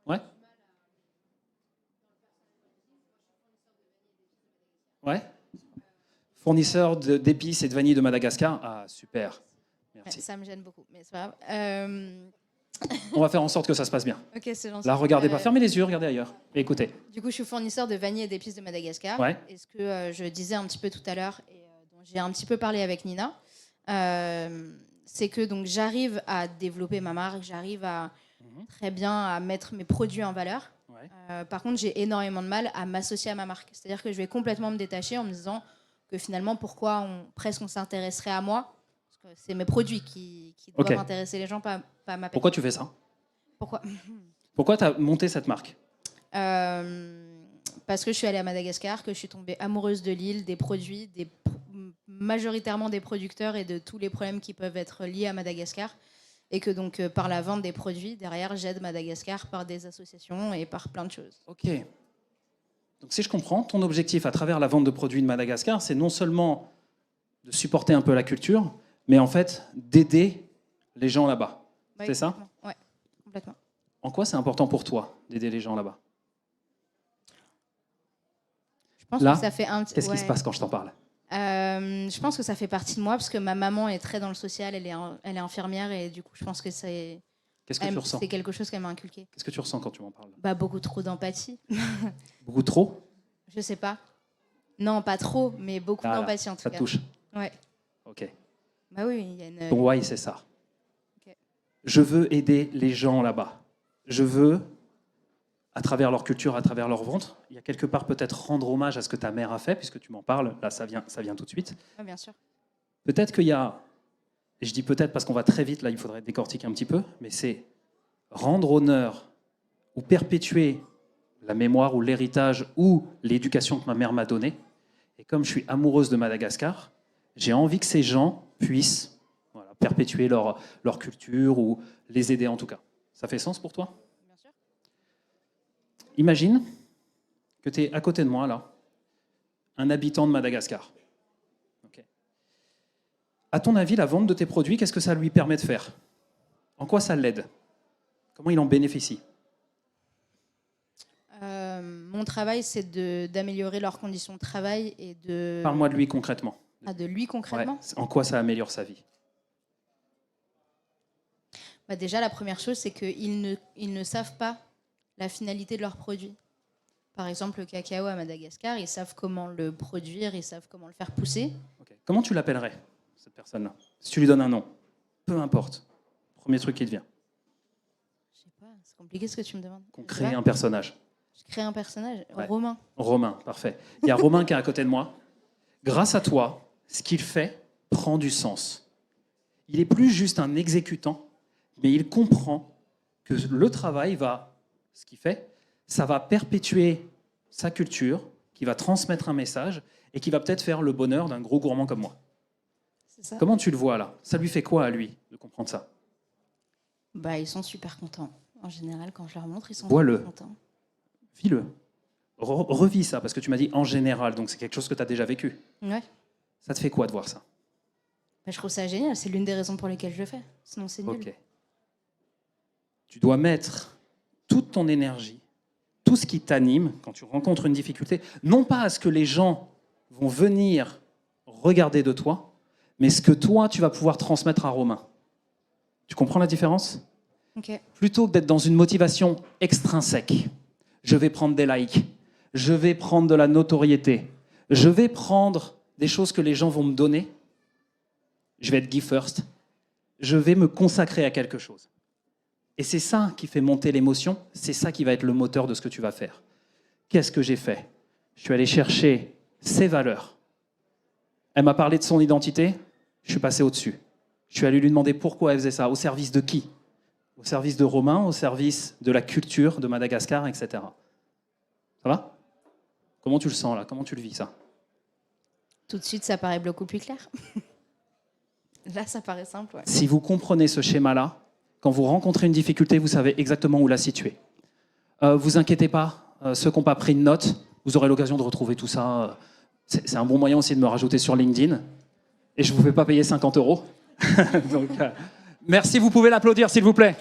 Ouais. Ouais. Fournisseur d'épices et de vanille de Madagascar. Ah, super. Merci. Ouais, ça me gêne beaucoup, mais c'est pas grave. On va faire en sorte que ça se passe bien. Ok, c'est gentil. Là, regardez pas. Fermez les yeux, regardez ailleurs. Et écoutez. Du coup, je suis fournisseur de vanille et d'épices de Madagascar. Ouais. Et ce que je disais un petit peu tout à l'heure, et dont j'ai un petit peu parlé avec Nina, c'est que donc, j'arrive à développer ma marque, j'arrive à très bien à mettre mes produits en valeur. Ouais. Par contre, j'ai énormément de mal à m'associer à ma marque. C'est-à-dire que je vais complètement me détacher en me disant que finalement, pourquoi presque on s'intéresserait à moi? Parce que c'est mes produits qui doivent intéresser les gens, pas ma personne. Pourquoi tu fais ça? Pourquoi tu as monté cette marque? Parce que je suis allée à Madagascar, que je suis tombée amoureuse de l'île, des produits, majoritairement des producteurs et de tous les problèmes qui peuvent être liés à Madagascar. Et que donc, par la vente des produits, derrière, j'aide Madagascar par des associations et par plein de choses. Ok. Donc si je comprends, ton objectif à travers la vente de produits de Madagascar, c'est non seulement de supporter un peu la culture, mais en fait d'aider les gens là-bas. Ouais, c'est ça? Oui, complètement. En quoi c'est important pour toi d'aider les gens là-bas? pense Là, que ça fait un petit... qu'est-ce qui ouais. se passe quand je t'en parle? Je pense que ça fait partie de moi parce que ma maman est très dans le social, elle est infirmière et du coup je pense que Qu'est-ce que tu ressens? c'est quelque chose qu'elle m'a inculqué. Qu'est-ce que tu ressens quand tu m'en parles? Bah, beaucoup trop d'empathie. Beaucoup trop? Je sais pas. Non, pas trop, mais beaucoup Ah là, d'empathie en tout ça cas. te touche? Ouais. Ok. Bah oui, il y a une... Ton why, c'est ça. Ok. Je veux aider les gens là-bas. Je veux, à travers leur culture, à travers leur ventre, il y a quelque part peut-être rendre hommage à ce que ta mère a fait, puisque tu m'en parles, là ça vient tout de suite. Ouais, bien sûr. Peut-être qu'il y a, et je dis peut-être parce qu'on va très vite, là il faudrait décortiquer un petit peu, mais c'est rendre honneur ou perpétuer la mémoire ou l'héritage ou l'éducation que ma mère m'a donnée. Et comme je suis amoureuse de Madagascar, j'ai envie que ces gens puissent perpétuer leur culture ou les aider en tout cas. Ça fait sens pour toi? Bien sûr. Imagine que tu es à côté de moi, là, un habitant de Madagascar. Okay. À ton avis, la vente de tes produits, qu'est-ce que ça lui permet de faire? En quoi ça l'aide? Comment il en bénéficie? Mon travail, c'est d'améliorer leurs conditions de travail et de... Parle-moi de lui concrètement. Ah, de lui concrètement? Ouais. En quoi ça améliore sa vie? Bah déjà, la première chose, c'est qu'ils ne savent pas la finalité de leurs produits. Par exemple, le cacao à Madagascar, ils savent comment le produire, ils savent comment le faire pousser. Okay. Comment tu l'appellerais, cette personne-là? Si tu lui donnes un nom, peu importe. Premier truc qui te vient. Je sais pas, c'est compliqué ce que tu me demandes. Qu'on crée un personnage. Je crée un personnage, Ouais. Romain. Romain, parfait. Il y a Romain qui est à côté de moi. Grâce à toi, ce qu'il fait prend du sens. Il n'est plus juste un exécutant, mais il comprend que le travail ce qu'il fait, ça va perpétuer sa culture, qui va transmettre un message et qui va peut-être faire le bonheur d'un gros gourmand comme moi. C'est ça. Comment tu le vois là? Ça lui fait quoi à lui de comprendre ça? Bah, ils sont super contents. En général, quand je leur montre, ils sont Vois-le. super contents. Vis-le. Revis ça, parce que tu m'as dit en général, donc c'est quelque chose que tu as déjà vécu. Ouais. Ça te fait quoi de voir ça? Bah, je trouve ça génial. C'est l'une des raisons pour lesquelles je le fais. Sinon, c'est nul. Ok. Tu dois mettre toute ton énergie, tout ce qui t'anime quand tu rencontres une difficulté, non pas à ce que les gens vont venir regarder de toi, mais ce que toi, tu vas pouvoir transmettre à Romain. Tu comprends la différence? Ok. Plutôt que d'être dans une motivation extrinsèque, je vais prendre des likes, je vais prendre de la notoriété, je vais prendre des choses que les gens vont me donner, je vais être give first, je vais me consacrer à quelque chose. Et c'est ça qui fait monter l'émotion, c'est ça qui va être le moteur de ce que tu vas faire. Qu'est-ce que j'ai fait? Je suis allé chercher ses valeurs. Elle m'a parlé de son identité, je suis passé au-dessus. Je suis allé lui demander pourquoi elle faisait ça, au service de qui? Au service de Romain, au service de la culture de Madagascar, etc. Ça va? Comment tu le sens là? Comment tu le vis ça? Tout de suite, ça paraît beaucoup plus clair. Là, ça paraît simple. Ouais. Si vous comprenez ce schéma-là, quand vous rencontrez une difficulté, vous savez exactement où la situer. Vous inquiétez pas, ceux qui n'ont pas pris de notes, vous aurez l'occasion de retrouver tout ça. C'est un bon moyen aussi de me rajouter sur LinkedIn. Et je ne vous fais pas payer 50 €. Donc, merci, vous pouvez l'applaudir s'il vous plaît.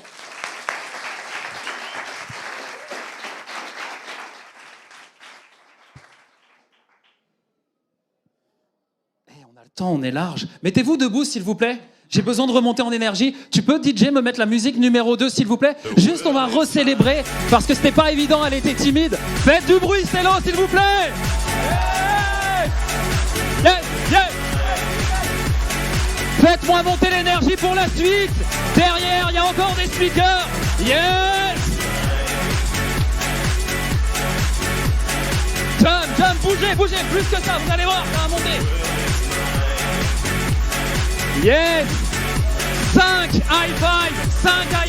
On a le temps, on est large. Mettez-vous debout s'il vous plaît. J'ai besoin de remonter en énergie. Tu peux, DJ, me mettre la musique numéro 2 s'il vous plaît? Juste, on va recélébrer parce que c'était pas évident, elle était timide. Faites du bruit, Stello, s'il vous plaît. Yes, yes. Faites-moi monter l'énergie pour la suite. Derrière, il y a encore des speakers. Yes. Jump, bougez, plus que ça, vous allez voir, ça va monter. Yes. 5 high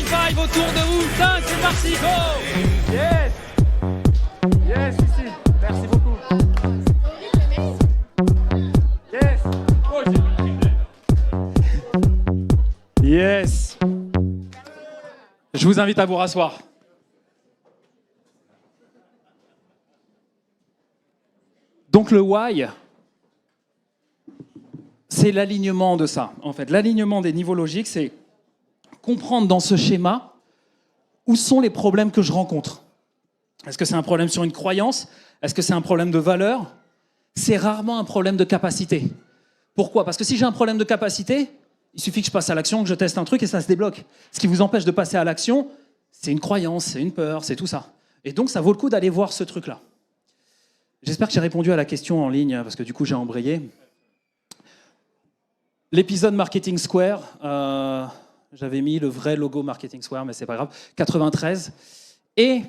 five autour de vous. 5, c'est parti, go. Yes. Yes, ici. Merci beaucoup. Yes. Yes. Je vous invite à vous rasseoir. Donc le why, c'est l'alignement de ça. En fait, l'alignement des niveaux logiques, c'est comprendre dans ce schéma où sont les problèmes que je rencontre. Est-ce que c'est un problème sur une croyance? Est-ce que c'est un problème de valeur? c'est rarement un problème de capacité. Pourquoi? Parce que si j'ai un problème de capacité, il suffit que je passe à l'action, que je teste un truc et ça se débloque. Ce qui vous empêche de passer à l'action, c'est une croyance, c'est une peur, c'est tout ça. Et donc, ça vaut le coup d'aller voir ce truc-là. J'espère que j'ai répondu à la question en ligne, parce que du coup, j'ai embrayé. L'épisode Marketing Square, j'avais mis le vrai logo Marketing Square, mais c'est pas grave, 93. Et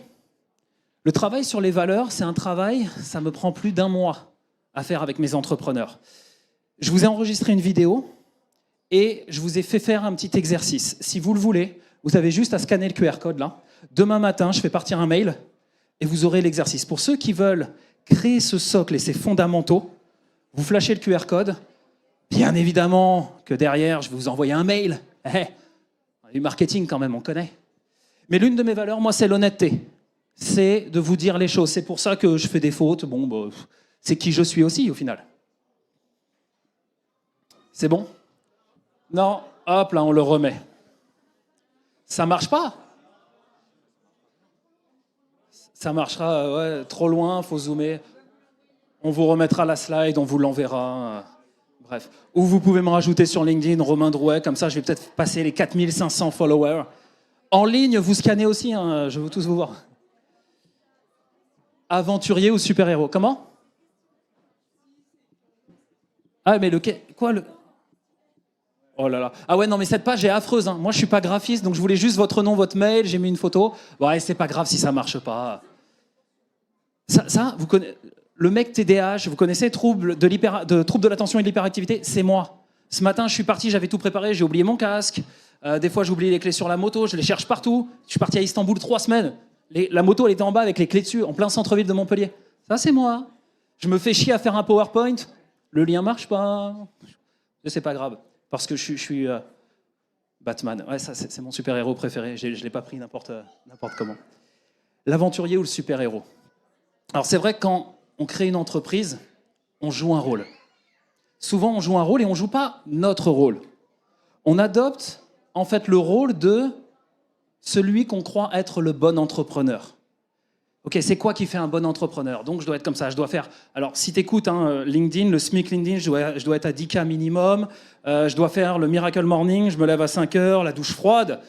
le travail sur les valeurs, c'est un travail, ça me prend plus d'1 mois à faire avec mes entrepreneurs. Je vous ai enregistré une vidéo et je vous ai fait faire un petit exercice. Si vous le voulez, vous avez juste à scanner le QR code là. Demain matin, je fais partir un mail et vous aurez l'exercice. Pour ceux qui veulent créer ce socle et ces fondamentaux, vous flashez le QR code. Bien évidemment que derrière, je vais vous envoyer un mail. Du marketing quand même, on connaît. Mais l'une de mes valeurs, moi, c'est l'honnêteté. C'est de vous dire les choses. C'est pour ça que je fais des fautes. Bon, bah, c'est qui je suis aussi, au final. C'est bon? Non, hop, là, on le remet. Ça marche pas? Ça marchera, ouais, trop loin, faut zoomer. On vous remettra la slide, on vous l'enverra. Bref. Ou vous pouvez me rajouter sur LinkedIn, Romain Drouet, comme ça je vais peut-être passer les 4500 followers. En ligne, vous scannez aussi, hein, je veux tous vous voir. Aventurier ou super-héros? Comment? Ah, mais quoi le... Oh là là. Ah ouais, non, mais cette page est affreuse. Hein. Moi, je suis pas graphiste, donc je voulais juste votre nom, votre mail, j'ai mis une photo. Ouais, c'est pas grave si ça marche pas. Ça vous connaissez... Le mec TDAH, vous connaissez, trouble de l'attention et de l'hyperactivité, c'est moi. Ce matin, je suis parti, j'avais tout préparé, j'ai oublié mon casque. Des fois, j'oublie les clés sur la moto, je les cherche partout. Je suis parti à Istanbul 3 semaines. La moto, elle était en bas avec les clés dessus, en plein centre-ville de Montpellier. Ça, c'est moi. Je me fais chier à faire un PowerPoint. Le lien marche pas. C'est pas grave, parce que je suis Batman. Ouais, ça, c'est mon super-héros préféré. Je l'ai pas pris n'importe comment. L'aventurier ou le super-héros. Alors, c'est vrai que quand on crée une entreprise, on joue un rôle. Souvent, on joue un rôle et on ne joue pas notre rôle. On adopte en fait le rôle de celui qu'on croit être le bon entrepreneur. Ok, c'est quoi qui fait un bon entrepreneur? Donc, je dois être comme ça, je dois faire... Alors, si tu écoutes LinkedIn, le SMIC LinkedIn, je dois être à 10K minimum, je dois faire le Miracle Morning, je me lève à 5 heures, la douche froide,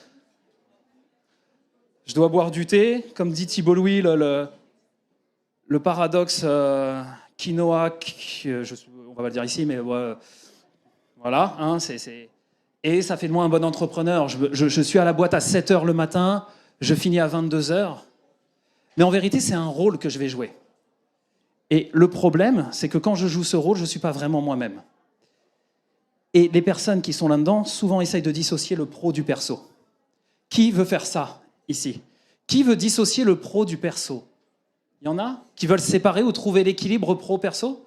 je dois boire du thé, comme dit Thibault Louis, le paradoxe quinoa, on va pas le dire ici, mais voilà. Hein, Et ça fait de moi un bon entrepreneur. Je suis à la boîte à 7 h le matin, je finis à 22 h. Mais en vérité, c'est un rôle que je vais jouer. Et le problème, c'est que quand je joue ce rôle, je ne suis pas vraiment moi-même. Et les personnes qui sont là-dedans, souvent essayent de dissocier le pro du perso. Qui veut faire ça, ici? Qui veut dissocier le pro du perso? Il y en a qui veulent séparer ou trouver l'équilibre pro-perso?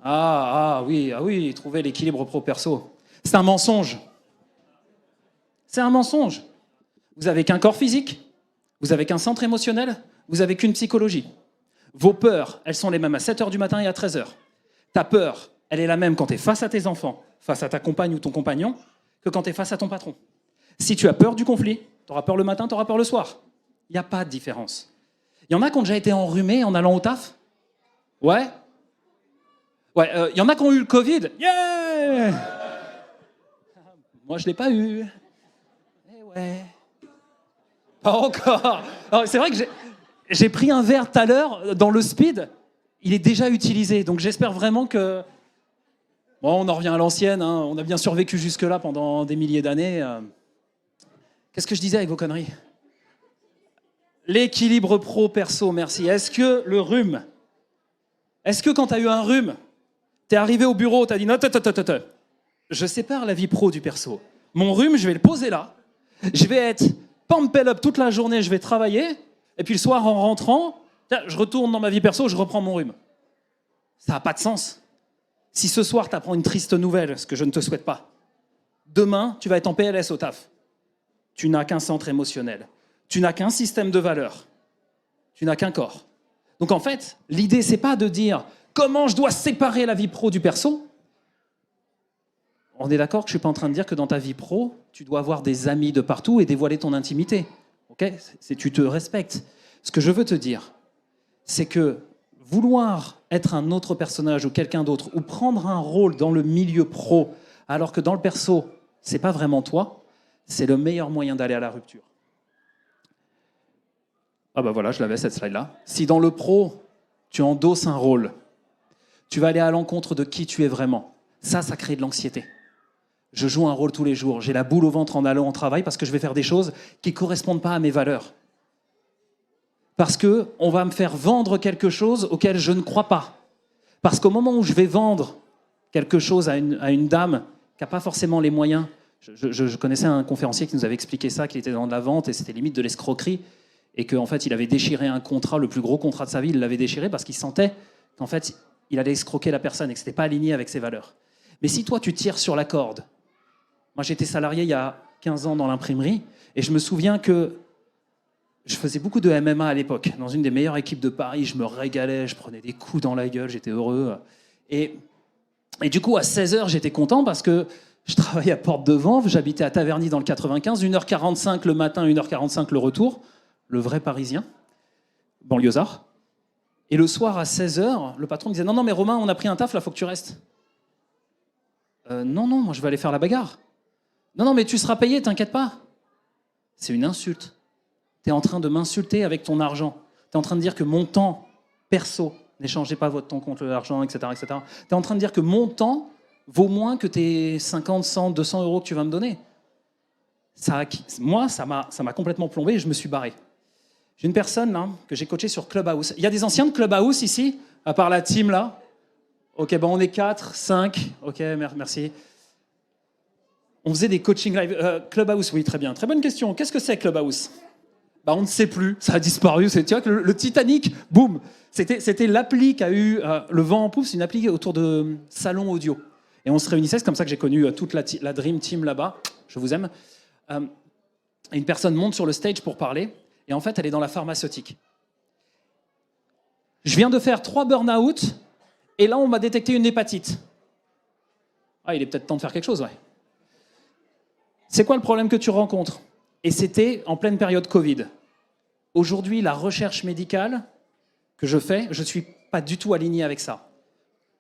Ah oui, trouver l'équilibre pro-perso. C'est un mensonge. C'est un mensonge. Vous n'avez qu'un corps physique, vous n'avez qu'un centre émotionnel, vous n'avez qu'une psychologie. Vos peurs, elles sont les mêmes à 7 h du matin et à 13 h. Ta peur, elle est la même quand tu es face à tes enfants, face à ta compagne ou ton compagnon, que quand tu es face à ton patron. Si tu as peur du conflit, tu auras peur le matin, tu auras peur le soir. Il n'y a pas de différence. Il y en a qui ont déjà été enrhumés en allant au taf? Ouais. Ouais, il y en a qui ont eu le Covid. Yeah! Moi, je ne l'ai pas eu. Eh ouais. Pas encore. C'est vrai que j'ai pris un verre tout à l'heure dans le speed. Il est déjà utilisé. Donc, j'espère vraiment que... Bon, on en revient à l'ancienne. Hein. On a bien survécu jusque-là pendant des milliers d'années. Qu'est-ce que je disais avec vos conneries? L'équilibre pro-perso, merci. Est-ce que le rhume... Est-ce que quand tu as eu un rhume, tu es arrivé au bureau, tu as dit non, je sépare la vie pro du perso. Mon rhume, je vais le poser là. Je vais être pumped up toute la journée, je vais travailler. Et puis le soir, en rentrant, je retourne dans ma vie perso, je reprends mon rhume. Ça n'a pas de sens. Si ce soir, tu apprends une triste nouvelle, ce que je ne te souhaite pas, demain, tu vas être en PLS au taf. Tu n'as qu'un centre émotionnel. Tu n'as qu'un système de valeurs. Tu n'as qu'un corps. Donc en fait, l'idée, c'est pas de dire comment je dois séparer la vie pro du perso. On est d'accord que je ne suis pas en train de dire que dans ta vie pro, tu dois avoir des amis de partout et dévoiler ton intimité. Okay? Tu te respectes. Ce que je veux te dire, c'est que vouloir être un autre personnage ou quelqu'un d'autre, ou prendre un rôle dans le milieu pro, alors que dans le perso, c'est pas vraiment toi, c'est le meilleur moyen d'aller à la rupture. Ah bah voilà, je l'avais cette slide-là. Si dans le pro, tu endosses un rôle, tu vas aller à l'encontre de qui tu es vraiment. Ça crée de l'anxiété. Je joue un rôle tous les jours, j'ai la boule au ventre en allant au travail parce que je vais faire des choses qui ne correspondent pas à mes valeurs. Parce qu'on va me faire vendre quelque chose auquel je ne crois pas. Parce qu'au moment où je vais vendre quelque chose à une dame qui n'a pas forcément les moyens, je connaissais un conférencier qui nous avait expliqué ça, qu'il était dans de la vente et c'était limite de l'escroquerie, et qu'en fait il avait déchiré un contrat, le plus gros contrat de sa vie, il l'avait déchiré parce qu'il sentait qu'en fait il allait escroquer la personne et que ce n'était pas aligné avec ses valeurs. Mais si toi tu tires sur la corde, moi j'étais salarié il y a 15 ans dans l'imprimerie et je me souviens que je faisais beaucoup de MMA à l'époque, dans une des meilleures équipes de Paris, je me régalais, je prenais des coups dans la gueule, j'étais heureux. Et du coup, à 16h, j'étais content parce que je travaillais à Porte de Vanves, j'habitais à Taverny dans le 95, 1h45 le matin, 1h45 le retour, le vrai Parisien, banlieusard. Et le soir, à 16h, le patron me disait « Non, non, mais Romain, on a pris un taf, là, faut que tu restes. » Non, moi, je vais aller faire la bagarre. « Non, non, mais tu seras payé, t'inquiète pas. » C'est une insulte. Tu es en train de m'insulter avec ton argent. Tu es en train de dire que mon temps perso, n'échangez pas votre temps contre l'argent, etc. etc. Tu es en train de dire que mon temps vaut moins que tes 50, 100, 200 euros que tu vas me donner. Moi, ça m'a complètement plombé et je me suis barré. J'ai une personne là, que j'ai coachée sur Clubhouse. Il y a des anciens de Clubhouse ici, à part la team là. Ok, on est 4, 5. Ok, merci. On faisait des coaching live. Clubhouse, oui, très bien. Très bonne question. Qu'est-ce que c'est Clubhouse ? On ne sait plus, ça a disparu. Tu vois que le Titanic, boum, c'était l'appli qui a eu le vent en poupe, c'est une appli autour de salon audio. Et on se réunissait, c'est comme ça que j'ai connu toute la Dream Team là-bas, je vous aime. Et une personne monte sur le stage pour parler, et en fait, elle est dans la pharmaceutique. Je viens de faire 3 burn-out, et là, on m'a détecté une hépatite. Ah, il est peut-être temps de faire quelque chose, ouais. C'est quoi le problème que tu rencontres ? Et c'était en pleine période Covid. Aujourd'hui, la recherche médicale que je fais, je ne suis pas du tout aligné avec ça.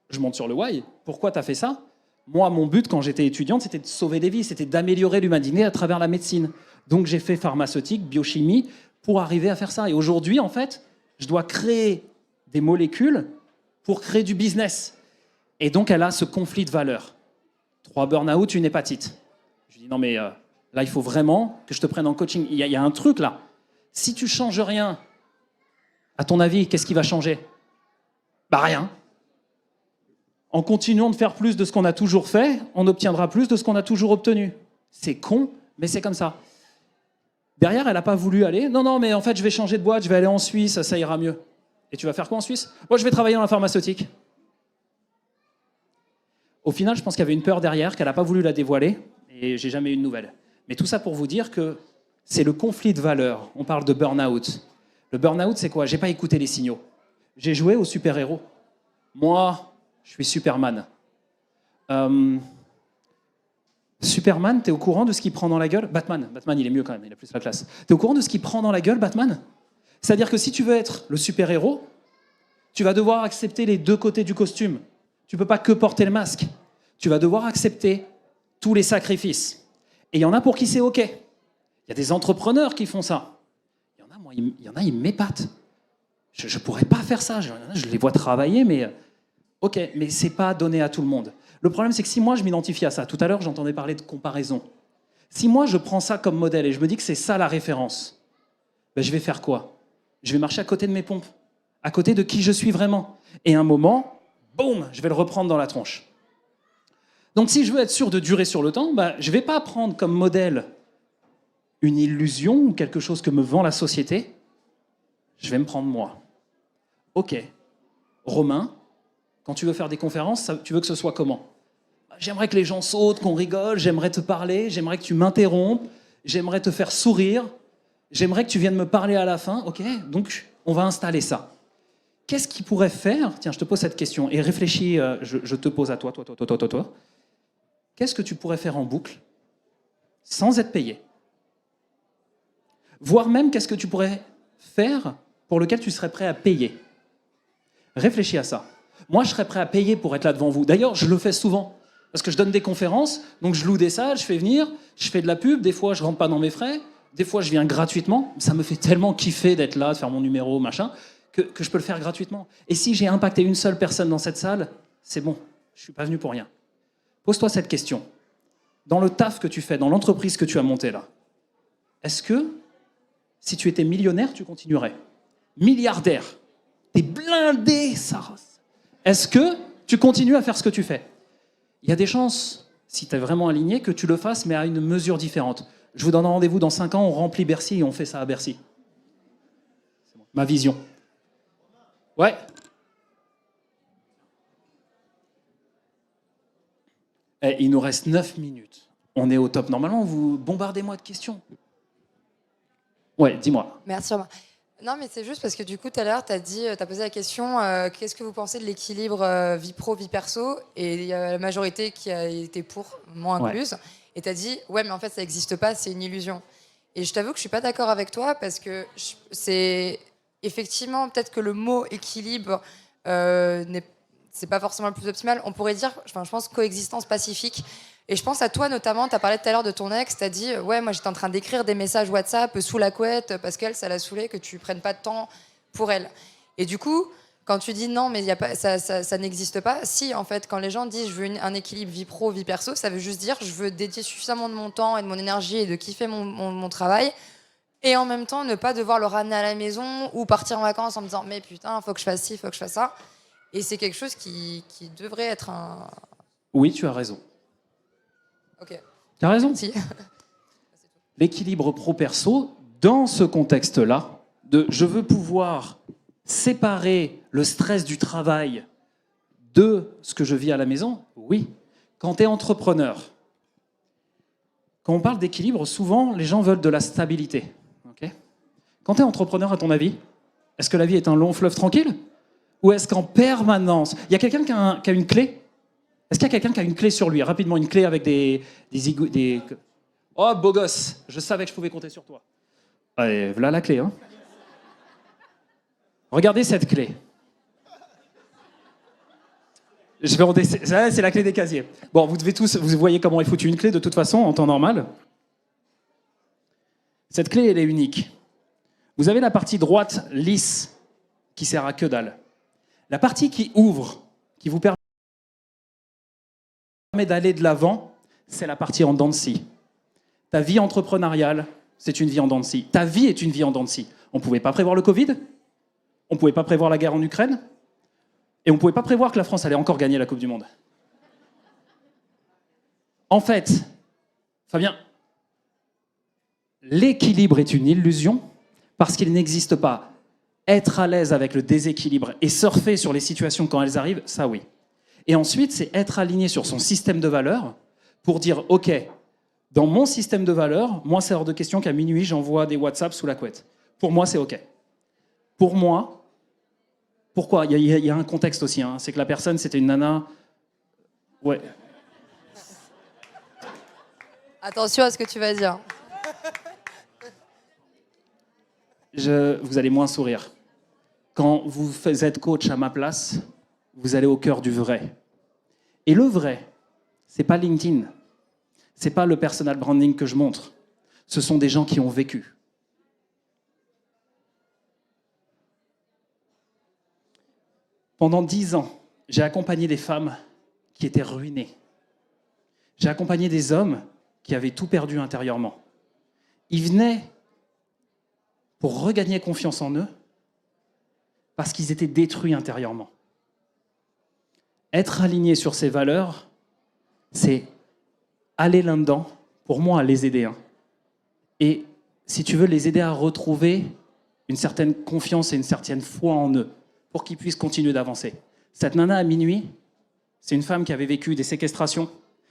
Je monte sur le why. Pourquoi tu as fait ça ? Moi, mon but, quand j'étais étudiante, c'était de sauver des vies, c'était d'améliorer l'humanité à travers la médecine. Donc j'ai fait pharmaceutique, biochimie, pour arriver à faire ça. Et aujourd'hui, en fait, je dois créer des molécules pour créer du business. Et donc, elle a ce conflit de valeurs. 3 burn-out, une hépatite. Je dis, non mais... Là, il faut vraiment que je te prenne en coaching. Il y a un truc là. Si tu changes rien, à ton avis, qu'est-ce qui va changer ? Rien. En continuant de faire plus de ce qu'on a toujours fait, on obtiendra plus de ce qu'on a toujours obtenu. C'est con, mais c'est comme ça. Derrière, elle n'a pas voulu aller. Non, mais en fait, je vais changer de boîte, je vais aller en Suisse, ça ira mieux. Et tu vas faire quoi en Suisse ? Moi, je vais travailler dans la pharmaceutique. Au final, je pense qu'il y avait une peur derrière, qu'elle n'a pas voulu la dévoiler, et j'ai jamais eu de nouvelles. Mais tout ça pour vous dire que c'est le conflit de valeurs. On parle de burn-out. Le burn-out, c'est quoi ? J'ai pas écouté les signaux. J'ai joué au super-héros. Moi, je suis Superman. Superman, t'es au courant de ce qu'il prend dans la gueule ? Batman, il est mieux quand même, il a plus la classe. T'es au courant de ce qu'il prend dans la gueule, Batman ? C'est-à-dire que si tu veux être le super-héros, tu vas devoir accepter les 2 côtés du costume. Tu peux pas que porter le masque. Tu vas devoir accepter tous les sacrifices. Et il y en a pour qui c'est OK. Il y a des entrepreneurs qui font ça. Il y en a, ils m'épatent. Je ne pourrais pas faire ça. Je les vois travailler, mais OK, mais ce n'est pas donné à tout le monde. Le problème, c'est que si moi, je m'identifie à ça, tout à l'heure, j'entendais parler de comparaison. Si moi, je prends ça comme modèle et je me dis que c'est ça la référence, je vais faire quoi ? Je vais marcher à côté de mes pompes, à côté de qui je suis vraiment. Et à un moment, boum, je vais le reprendre dans la tronche. Donc si je veux être sûr de durer sur le temps, je ne vais pas prendre comme modèle une illusion ou quelque chose que me vend la société. Je vais me prendre moi. OK. Romain, quand tu veux faire des conférences, tu veux que ce soit comment ? J'aimerais que les gens sautent, qu'on rigole, j'aimerais te parler, j'aimerais que tu m'interrompes, j'aimerais te faire sourire, j'aimerais que tu viennes me parler à la fin. OK, donc on va installer ça. Qu'est-ce qui pourrait faire ? Tiens, je te pose cette question et réfléchis, je te pose à toi. Qu'est-ce que tu pourrais faire en boucle sans être payé ? Voire même, qu'est-ce que tu pourrais faire pour lequel tu serais prêt à payer ? Réfléchis à ça. Moi, je serais prêt à payer pour être là devant vous. D'ailleurs, je le fais souvent. Parce que je donne des conférences, donc je loue des salles, je fais venir, je fais de la pub, des fois je rentre pas dans mes frais, des fois je viens gratuitement. Ça me fait tellement kiffer d'être là, de faire mon numéro, machin, que je peux le faire gratuitement. Et si j'ai impacté une seule personne dans cette salle, c'est bon, je suis pas venu pour rien. Pose-toi cette question. Dans le taf que tu fais, dans l'entreprise que tu as montée là, est-ce que, si tu étais millionnaire, tu continuerais? Milliardaire, t'es blindé, Sarah. Est-ce que tu continues à faire ce que tu fais? Il y a des chances, si tu es vraiment aligné, que tu le fasses, mais à une mesure différente. Je vous donne un rendez-vous dans 5 ans, on remplit Bercy et on fait ça à Bercy. C'est ma vision. Ouais. Eh, il nous reste 9 minutes. On est au top. Normalement, vous bombardez-moi de questions. Ouais, dis-moi. Merci Romain. Non, mais c'est juste parce que du coup, tout à l'heure, tu as posé la question qu'est-ce que vous pensez de l'équilibre vie pro, vie perso? Et il y a la majorité qui a été pour, moi incluse. Ouais. Et tu as dit ouais, mais en fait, ça n'existe pas, c'est une illusion. Et je t'avoue que je suis pas d'accord avec toi parce que c'est effectivement peut-être que le mot équilibre c'est pas forcément le plus optimal. On pourrait dire, je pense, coexistence pacifique. Et je pense à toi notamment, tu as parlé tout à l'heure de ton ex, tu as dit ouais, moi j'étais en train d'écrire des messages WhatsApp sous la couette parce qu'elle, ça l'a saoulée que tu prennes pas de temps pour elle. Et du coup, quand tu dis non, mais y a pas, ça n'existe pas, si en fait, quand les gens disent je veux un équilibre vie pro, vie perso, ça veut juste dire je veux dédier suffisamment de mon temps et de mon énergie et de kiffer mon travail et en même temps ne pas devoir le ramener à la maison ou partir en vacances en me disant mais putain, faut que je fasse ci, faut que je fasse ça. Et c'est quelque chose qui devrait être un... Oui, tu as raison. Ok. Tu as raison. Si. L'équilibre pro-perso, dans ce contexte-là, de je veux pouvoir séparer le stress du travail de ce que je vis à la maison, oui. Quand tu es entrepreneur, quand on parle d'équilibre, souvent, les gens veulent de la stabilité. Okay. Quand tu es entrepreneur, à ton avis, est-ce que la vie est un long fleuve tranquille? Ou est-ce qu'en permanence... Il y a quelqu'un qui a une clé? Est-ce qu'il y a quelqu'un qui a une clé sur lui? Rapidement, une clé avec des... Oh, beau gosse, je savais que je pouvais compter sur toi. Allez, voilà la clé. Hein. Regardez cette clé. Ça, c'est la clé des casiers. Bon, vous voyez comment est foutue une clé de toute façon, en temps normal. Cette clé, elle est unique. Vous avez la partie droite lisse qui sert à que dalle. La partie qui ouvre, qui vous permet d'aller de l'avant, c'est la partie en dents de scie. Ta vie entrepreneuriale, c'est une vie en dents de scie. Ta vie est une vie en dents de scie. On ne pouvait pas prévoir le Covid, on ne pouvait pas prévoir la guerre en Ukraine, et on ne pouvait pas prévoir que la France allait encore gagner la Coupe du Monde. En fait, Fabien, l'équilibre est une illusion parce qu'il n'existe pas. Être à l'aise avec le déséquilibre et surfer sur les situations quand elles arrivent, ça oui. Et ensuite, c'est être aligné sur son système de valeurs pour dire, OK, dans mon système de valeurs, moi, c'est hors de question qu'à minuit, j'envoie des WhatsApp sous la couette. Pour moi, c'est OK. Pour moi, pourquoi? Il y a un contexte aussi, hein. C'est que la personne, c'était une nana... Ouais. Attention à ce que tu vas dire. Vous allez moins sourire. Quand vous êtes coach à ma place, vous allez au cœur du vrai. Et le vrai, c'est pas LinkedIn. C'est pas le personal branding que je montre. Ce sont des gens qui ont vécu. Pendant 10 ans, j'ai accompagné des femmes qui étaient ruinées. J'ai accompagné des hommes qui avaient tout perdu intérieurement. Ils venaient pour regagner confiance en eux parce qu'ils étaient détruits intérieurement. Être aligné sur ces valeurs, c'est aller là-dedans, pour moi, à les aider. Hein. Et si tu veux, les aider à retrouver une certaine confiance et une certaine foi en eux pour qu'ils puissent continuer d'avancer. Cette nana à minuit, c'est une femme qui avait vécu des séquestrations,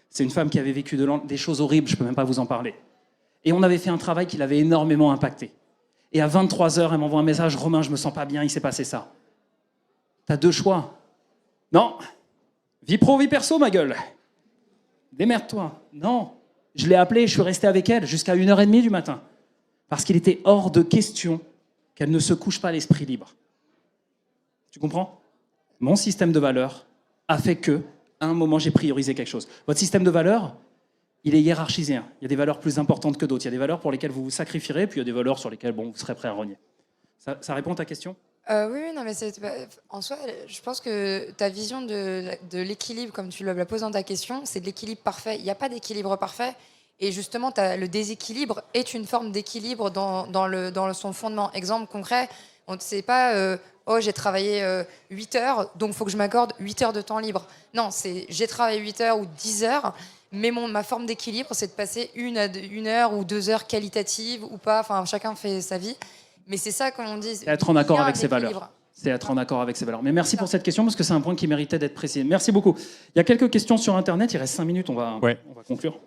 c'est une femme qui avait vécu des choses horribles, je ne peux même pas vous en parler. Et on avait fait un travail qui l'avait énormément impacté. Et à 23h, elle m'envoie un message, « Romain, je me sens pas bien, il s'est passé ça. » T'as 2 choix. Non, vie pro, vie perso, ma gueule. Démerde-toi. Non, je l'ai appelée, je suis resté avec elle jusqu'à 1h30 du matin. Parce qu'il était hors de question qu'elle ne se couche pas l'esprit libre. Tu comprends? mon système de valeurs a fait que, à un moment, j'ai priorisé quelque chose. Votre système de valeurs, il est hiérarchisé. Il y a des valeurs plus importantes que d'autres. Il y a des valeurs pour lesquelles vous vous sacrifierez, puis il y a des valeurs sur lesquelles vous serez prêt à renier. Ça répond à ta question ? Oui, non, mais en soi, je pense que ta vision de l'équilibre, comme tu la poses dans ta question, c'est de l'équilibre parfait. Il n'y a pas d'équilibre parfait. Et justement, le déséquilibre est une forme d'équilibre dans son fondement. Exemple concret, on ne sait pas, j'ai travaillé 8 heures, donc il faut que je m'accorde 8 heures de temps libre. Non, c'est j'ai travaillé 8 heures ou 10 heures, mais ma forme d'équilibre, c'est de passer 1 heure ou 2 heures qualitatives ou pas. Enfin, chacun fait sa vie. Mais c'est ça qu'on dit. C'est être en accord avec ses valeurs. C'est être en accord avec ses valeurs. Mais merci pour cette question, parce que c'est un point qui méritait d'être précisé. Merci beaucoup. Il y a quelques questions sur Internet. Il reste 5 minutes. On va conclure.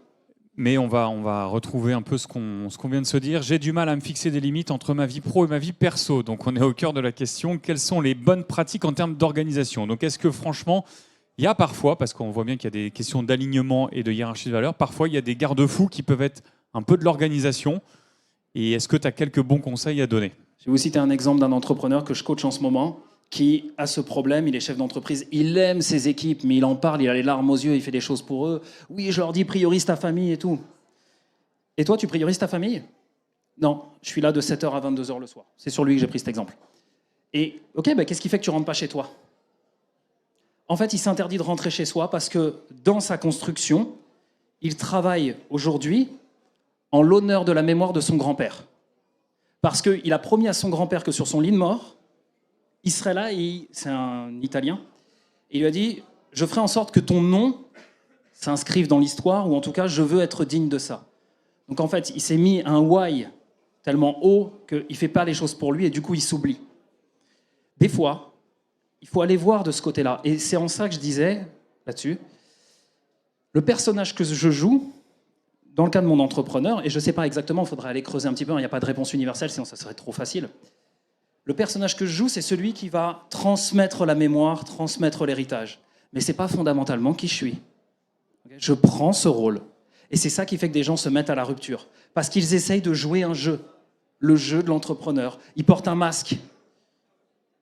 Mais on va retrouver un peu ce qu'on vient de se dire. J'ai du mal à me fixer des limites entre ma vie pro et ma vie perso. Donc on est au cœur de la question. Quelles sont les bonnes pratiques en termes d'organisation ? Donc est-ce que franchement, il y a parfois, parce qu'on voit bien qu'il y a des questions d'alignement et de hiérarchie de valeurs, parfois il y a des garde-fous qui peuvent être un peu de l'organisation. Et est-ce que tu as quelques bons conseils à donner ? Je vais vous citer un exemple d'un entrepreneur que je coach en ce moment qui a ce problème. Il est chef d'entreprise, il aime ses équipes, mais il en parle, il a les larmes aux yeux, il fait des choses pour eux. Oui, je leur dis priorise ta famille et tout. Et toi, tu priorises ta famille ? Non, je suis là de 7h à 22h le soir. C'est sur lui que j'ai pris cet exemple. Et ok, qu'est-ce qui fait que tu ne rentres pas chez toi ? En fait, il s'interdit de rentrer chez soi parce que dans sa construction, il travaille aujourd'hui en l'honneur de la mémoire de son grand-père. Parce qu'il a promis à son grand-père que sur son lit de mort, il serait là, et c'est un Italien, et il lui a dit « Je ferai en sorte que ton nom s'inscrive dans l'histoire, ou en tout cas, je veux être digne de ça. » Donc en fait, il s'est mis un why tellement haut qu'il ne fait pas les choses pour lui, et du coup, il s'oublie. Des fois, il faut aller voir de ce côté-là. Et c'est en ça que je disais, là-dessus, le personnage que je joue, dans le cas de mon entrepreneur, et je ne sais pas exactement, il faudrait aller creuser un petit peu, il n'y a pas de réponse universelle, sinon ça serait trop facile. Le personnage que je joue, c'est celui qui va transmettre la mémoire, transmettre l'héritage. Mais ce n'est pas fondamentalement qui je suis. Je prends ce rôle. Et c'est ça qui fait que des gens se mettent à la rupture. Parce qu'ils essayent de jouer un jeu. Le jeu de l'entrepreneur. Ils portent un masque.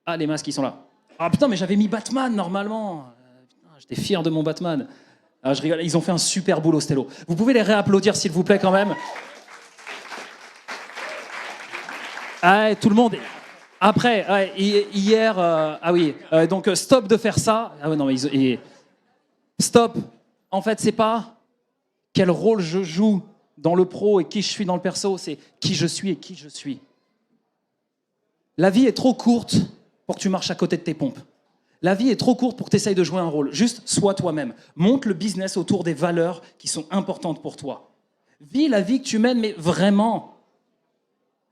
Ah, les masques, ils sont là. Ah putain, mais j'avais mis Batman, normalement. J'étais fier de mon Batman. Ah, je rigole, ils ont fait un super boulot, Stello. Vous pouvez les réapplaudir, s'il vous plaît, quand même. Ah, tout le monde. Après, hier, donc stop de faire ça. Ah ouais, non, mais stop. En fait, c'est pas quel rôle je joue dans le pro et qui je suis dans le perso, c'est qui je suis et qui je suis. La vie est trop courte pour que tu marches à côté de tes pompes. La vie est trop courte pour que tu essayes de jouer un rôle. Juste, sois toi-même. Monte le business autour des valeurs qui sont importantes pour toi. Vis la vie que tu mènes, mais vraiment.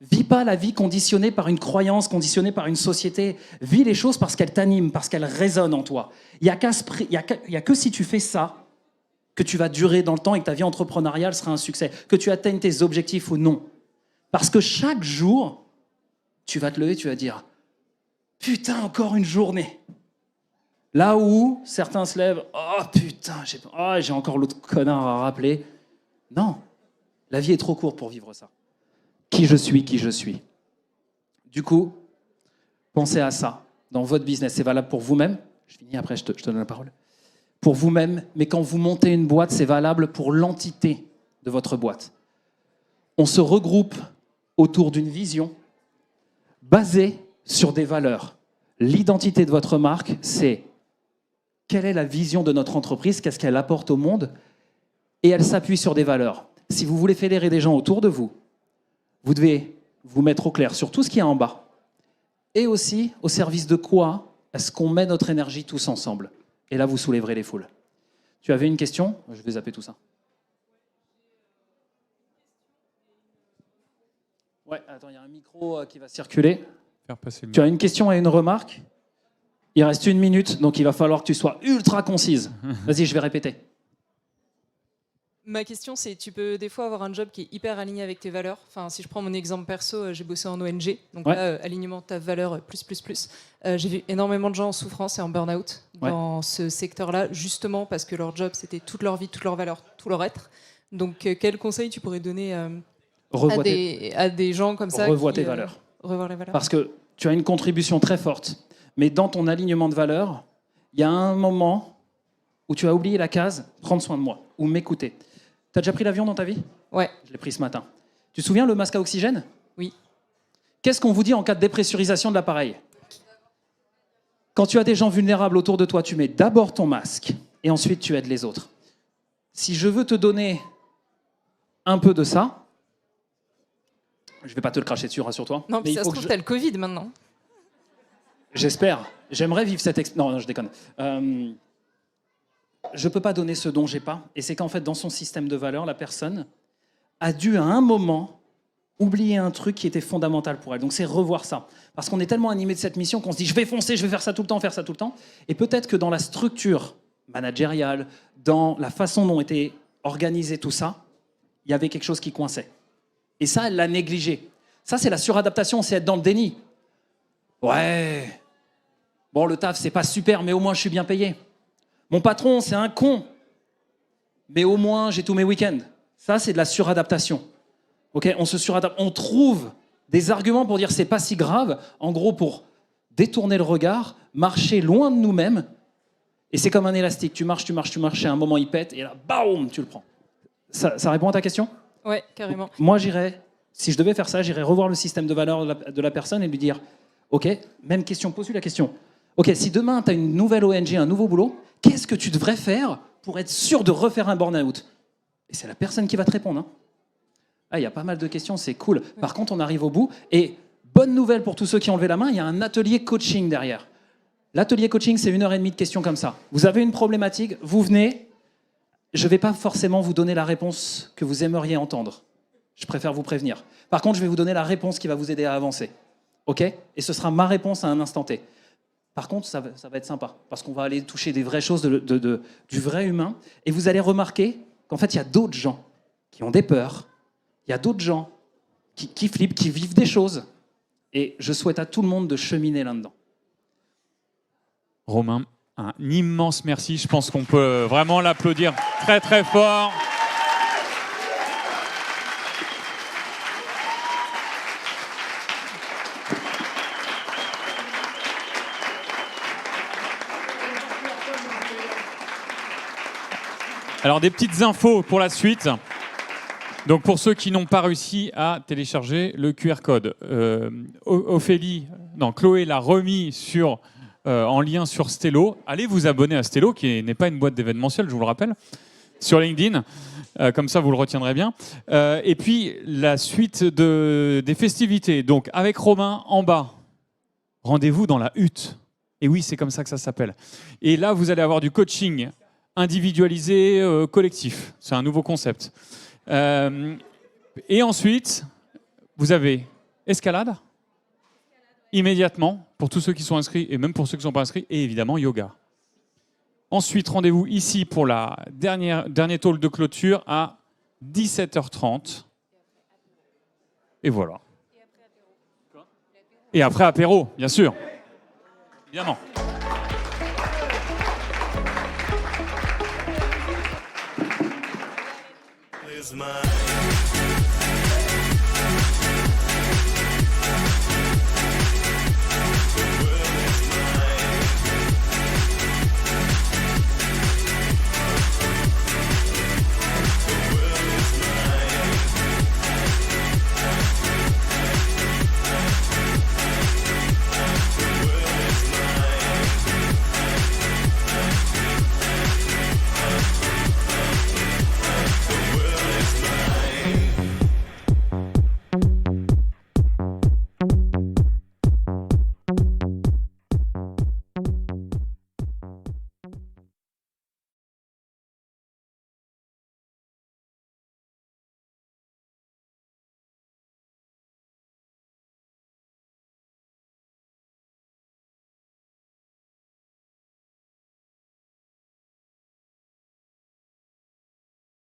Vis pas la vie conditionnée par une croyance, conditionnée par une société. Vis les choses parce qu'elles t'animent, parce qu'elles résonnent en toi. Il n'y a que si tu fais ça que tu vas durer dans le temps et que ta vie entrepreneuriale sera un succès. Que tu atteignes tes objectifs ou non. Parce que chaque jour, tu vas te lever, tu vas dire « Putain, encore une journée !» Là où certains se lèvent, oh putain, j'ai encore l'autre connard à rappeler. Non, la vie est trop courte pour vivre ça. Qui je suis. Du coup, pensez à ça dans votre business. C'est valable pour vous-même. Je finis, après je te donne la parole. Pour vous-même, mais quand vous montez une boîte, c'est valable pour l'entité de votre boîte. On se regroupe autour d'une vision basée sur des valeurs. L'identité de votre marque, c'est quelle est la vision de notre entreprise, qu'est-ce qu'elle apporte au monde, et elle s'appuie sur des valeurs. Si vous voulez fédérer des gens autour de vous, vous devez vous mettre au clair sur tout ce qu'il y a en bas, et aussi au service de quoi est-ce qu'on met notre énergie tous ensemble. Et là, vous soulèverez les foules. Tu avais une question ? Je vais zapper tout ça. Ouais, attends, il y a un micro qui va circuler. Faire passer le Tu as une question et une remarque ? Il reste 1 minute, donc il va falloir que tu sois ultra concise. Vas-y, je vais répéter. Ma question, c'est, tu peux des fois avoir un job qui est hyper aligné avec tes valeurs. Enfin, si je prends mon exemple perso, j'ai bossé en ONG. Donc là, alignement de ta valeur, plus. J'ai vu énormément de gens en souffrance et en burn-out dans ce secteur-là, justement parce que leur job, c'était toute leur vie, toute leur valeur, tout leur être. Donc, quel conseil tu pourrais donner à des gens comme ça Revois tes valeurs. Revoir les valeurs. Parce que tu as une contribution très forte, mais dans ton alignement de valeurs, il y a un moment où tu as oublié la case « prendre soin de moi » ou « m'écouter ». Tu as déjà pris l'avion dans ta vie ? Ouais. Je l'ai pris ce matin. Tu te souviens le masque à oxygène ? Oui. Qu'est-ce qu'on vous dit en cas de dépressurisation de l'appareil ? Quand tu as des gens vulnérables autour de toi, tu mets d'abord ton masque et ensuite tu aides les autres. Si je veux te donner un peu de ça, je ne vais pas te le cracher dessus, rassure-toi. Non, puis mais ça se trouve, t'as le Covid maintenant. J'espère. J'aimerais vivre cette Non, je déconne. Je ne peux pas donner ce dont j'ai pas. Et c'est qu'en fait, dans son système de valeurs, la personne a dû à un moment oublier un truc qui était fondamental pour elle. Donc c'est revoir ça. Parce qu'on est tellement animé de cette mission qu'on se dit « je vais foncer, je vais faire ça tout le temps, faire ça tout le temps ». Et peut-être que dans la structure managériale, dans la façon dont était organisé tout ça, il y avait quelque chose qui coinçait. Et ça, elle l'a négligé. Ça, c'est la suradaptation, c'est être dans le déni. Ouais, bon, le taf, c'est pas super, mais au moins, je suis bien payé. Mon patron, c'est un con, mais au moins, j'ai tous mes week-ends. Ça, c'est de la suradaptation. Okay, on se suradapte. On trouve des arguments pour dire c'est pas si grave, en gros, pour détourner le regard, marcher loin de nous-mêmes. Et c'est comme un élastique. Tu marches, et à un moment, il pète, et là, baoum, tu le prends. Ça répond à ta question ? Ouais, carrément. Moi, si je devais faire ça, j'irais revoir le système de valeurs de la personne et lui dire, OK, même question, pose-lui la question. OK, si demain, tu as une nouvelle ONG, un nouveau boulot, qu'est-ce que tu devrais faire pour être sûr de refaire un burn-out ? Et c'est la personne qui va te répondre. Hein. Ah, il y a pas mal de questions, c'est cool. Par contre, on arrive au bout. Et bonne nouvelle pour tous ceux qui ont levé la main, il y a un atelier coaching derrière. L'atelier coaching, c'est 1h30 de questions comme ça. Vous avez une problématique, vous venez. Je ne vais pas forcément vous donner la réponse que vous aimeriez entendre. Je préfère vous prévenir. Par contre, je vais vous donner la réponse qui va vous aider à avancer. OK ? Et ce sera ma réponse à un instant T. Par contre, ça va être sympa, parce qu'on va aller toucher des vraies choses du vrai humain. Et vous allez remarquer qu'en fait, il y a d'autres gens qui ont des peurs. Il y a d'autres gens qui flippent, qui vivent des choses. Et je souhaite à tout le monde de cheminer là-dedans. Romain, un immense merci. Je pense qu'on peut vraiment l'applaudir très très fort. Alors des petites infos pour la suite. Donc pour ceux qui n'ont pas réussi à télécharger le QR code, Chloé l'a remis en lien sur Stello. Allez vous abonner à Stello, qui n'est pas une boîte d'événementiel, je vous le rappelle, sur LinkedIn. Comme ça, vous le retiendrez bien. Et puis, la suite des festivités. Donc, avec Romain en bas, rendez-vous dans la hutte. Et oui, c'est comme ça que ça s'appelle. Et là, vous allez avoir du coaching individualisé, collectif. C'est un nouveau concept. Et ensuite, vous avez escalade, immédiatement, pour tous ceux qui sont inscrits et même pour ceux qui ne sont pas inscrits, et évidemment yoga. Ensuite, rendez-vous ici pour la dernier talk de clôture à 17h30. Et voilà. Et après apéro, bien sûr. Évidemment. Is mine.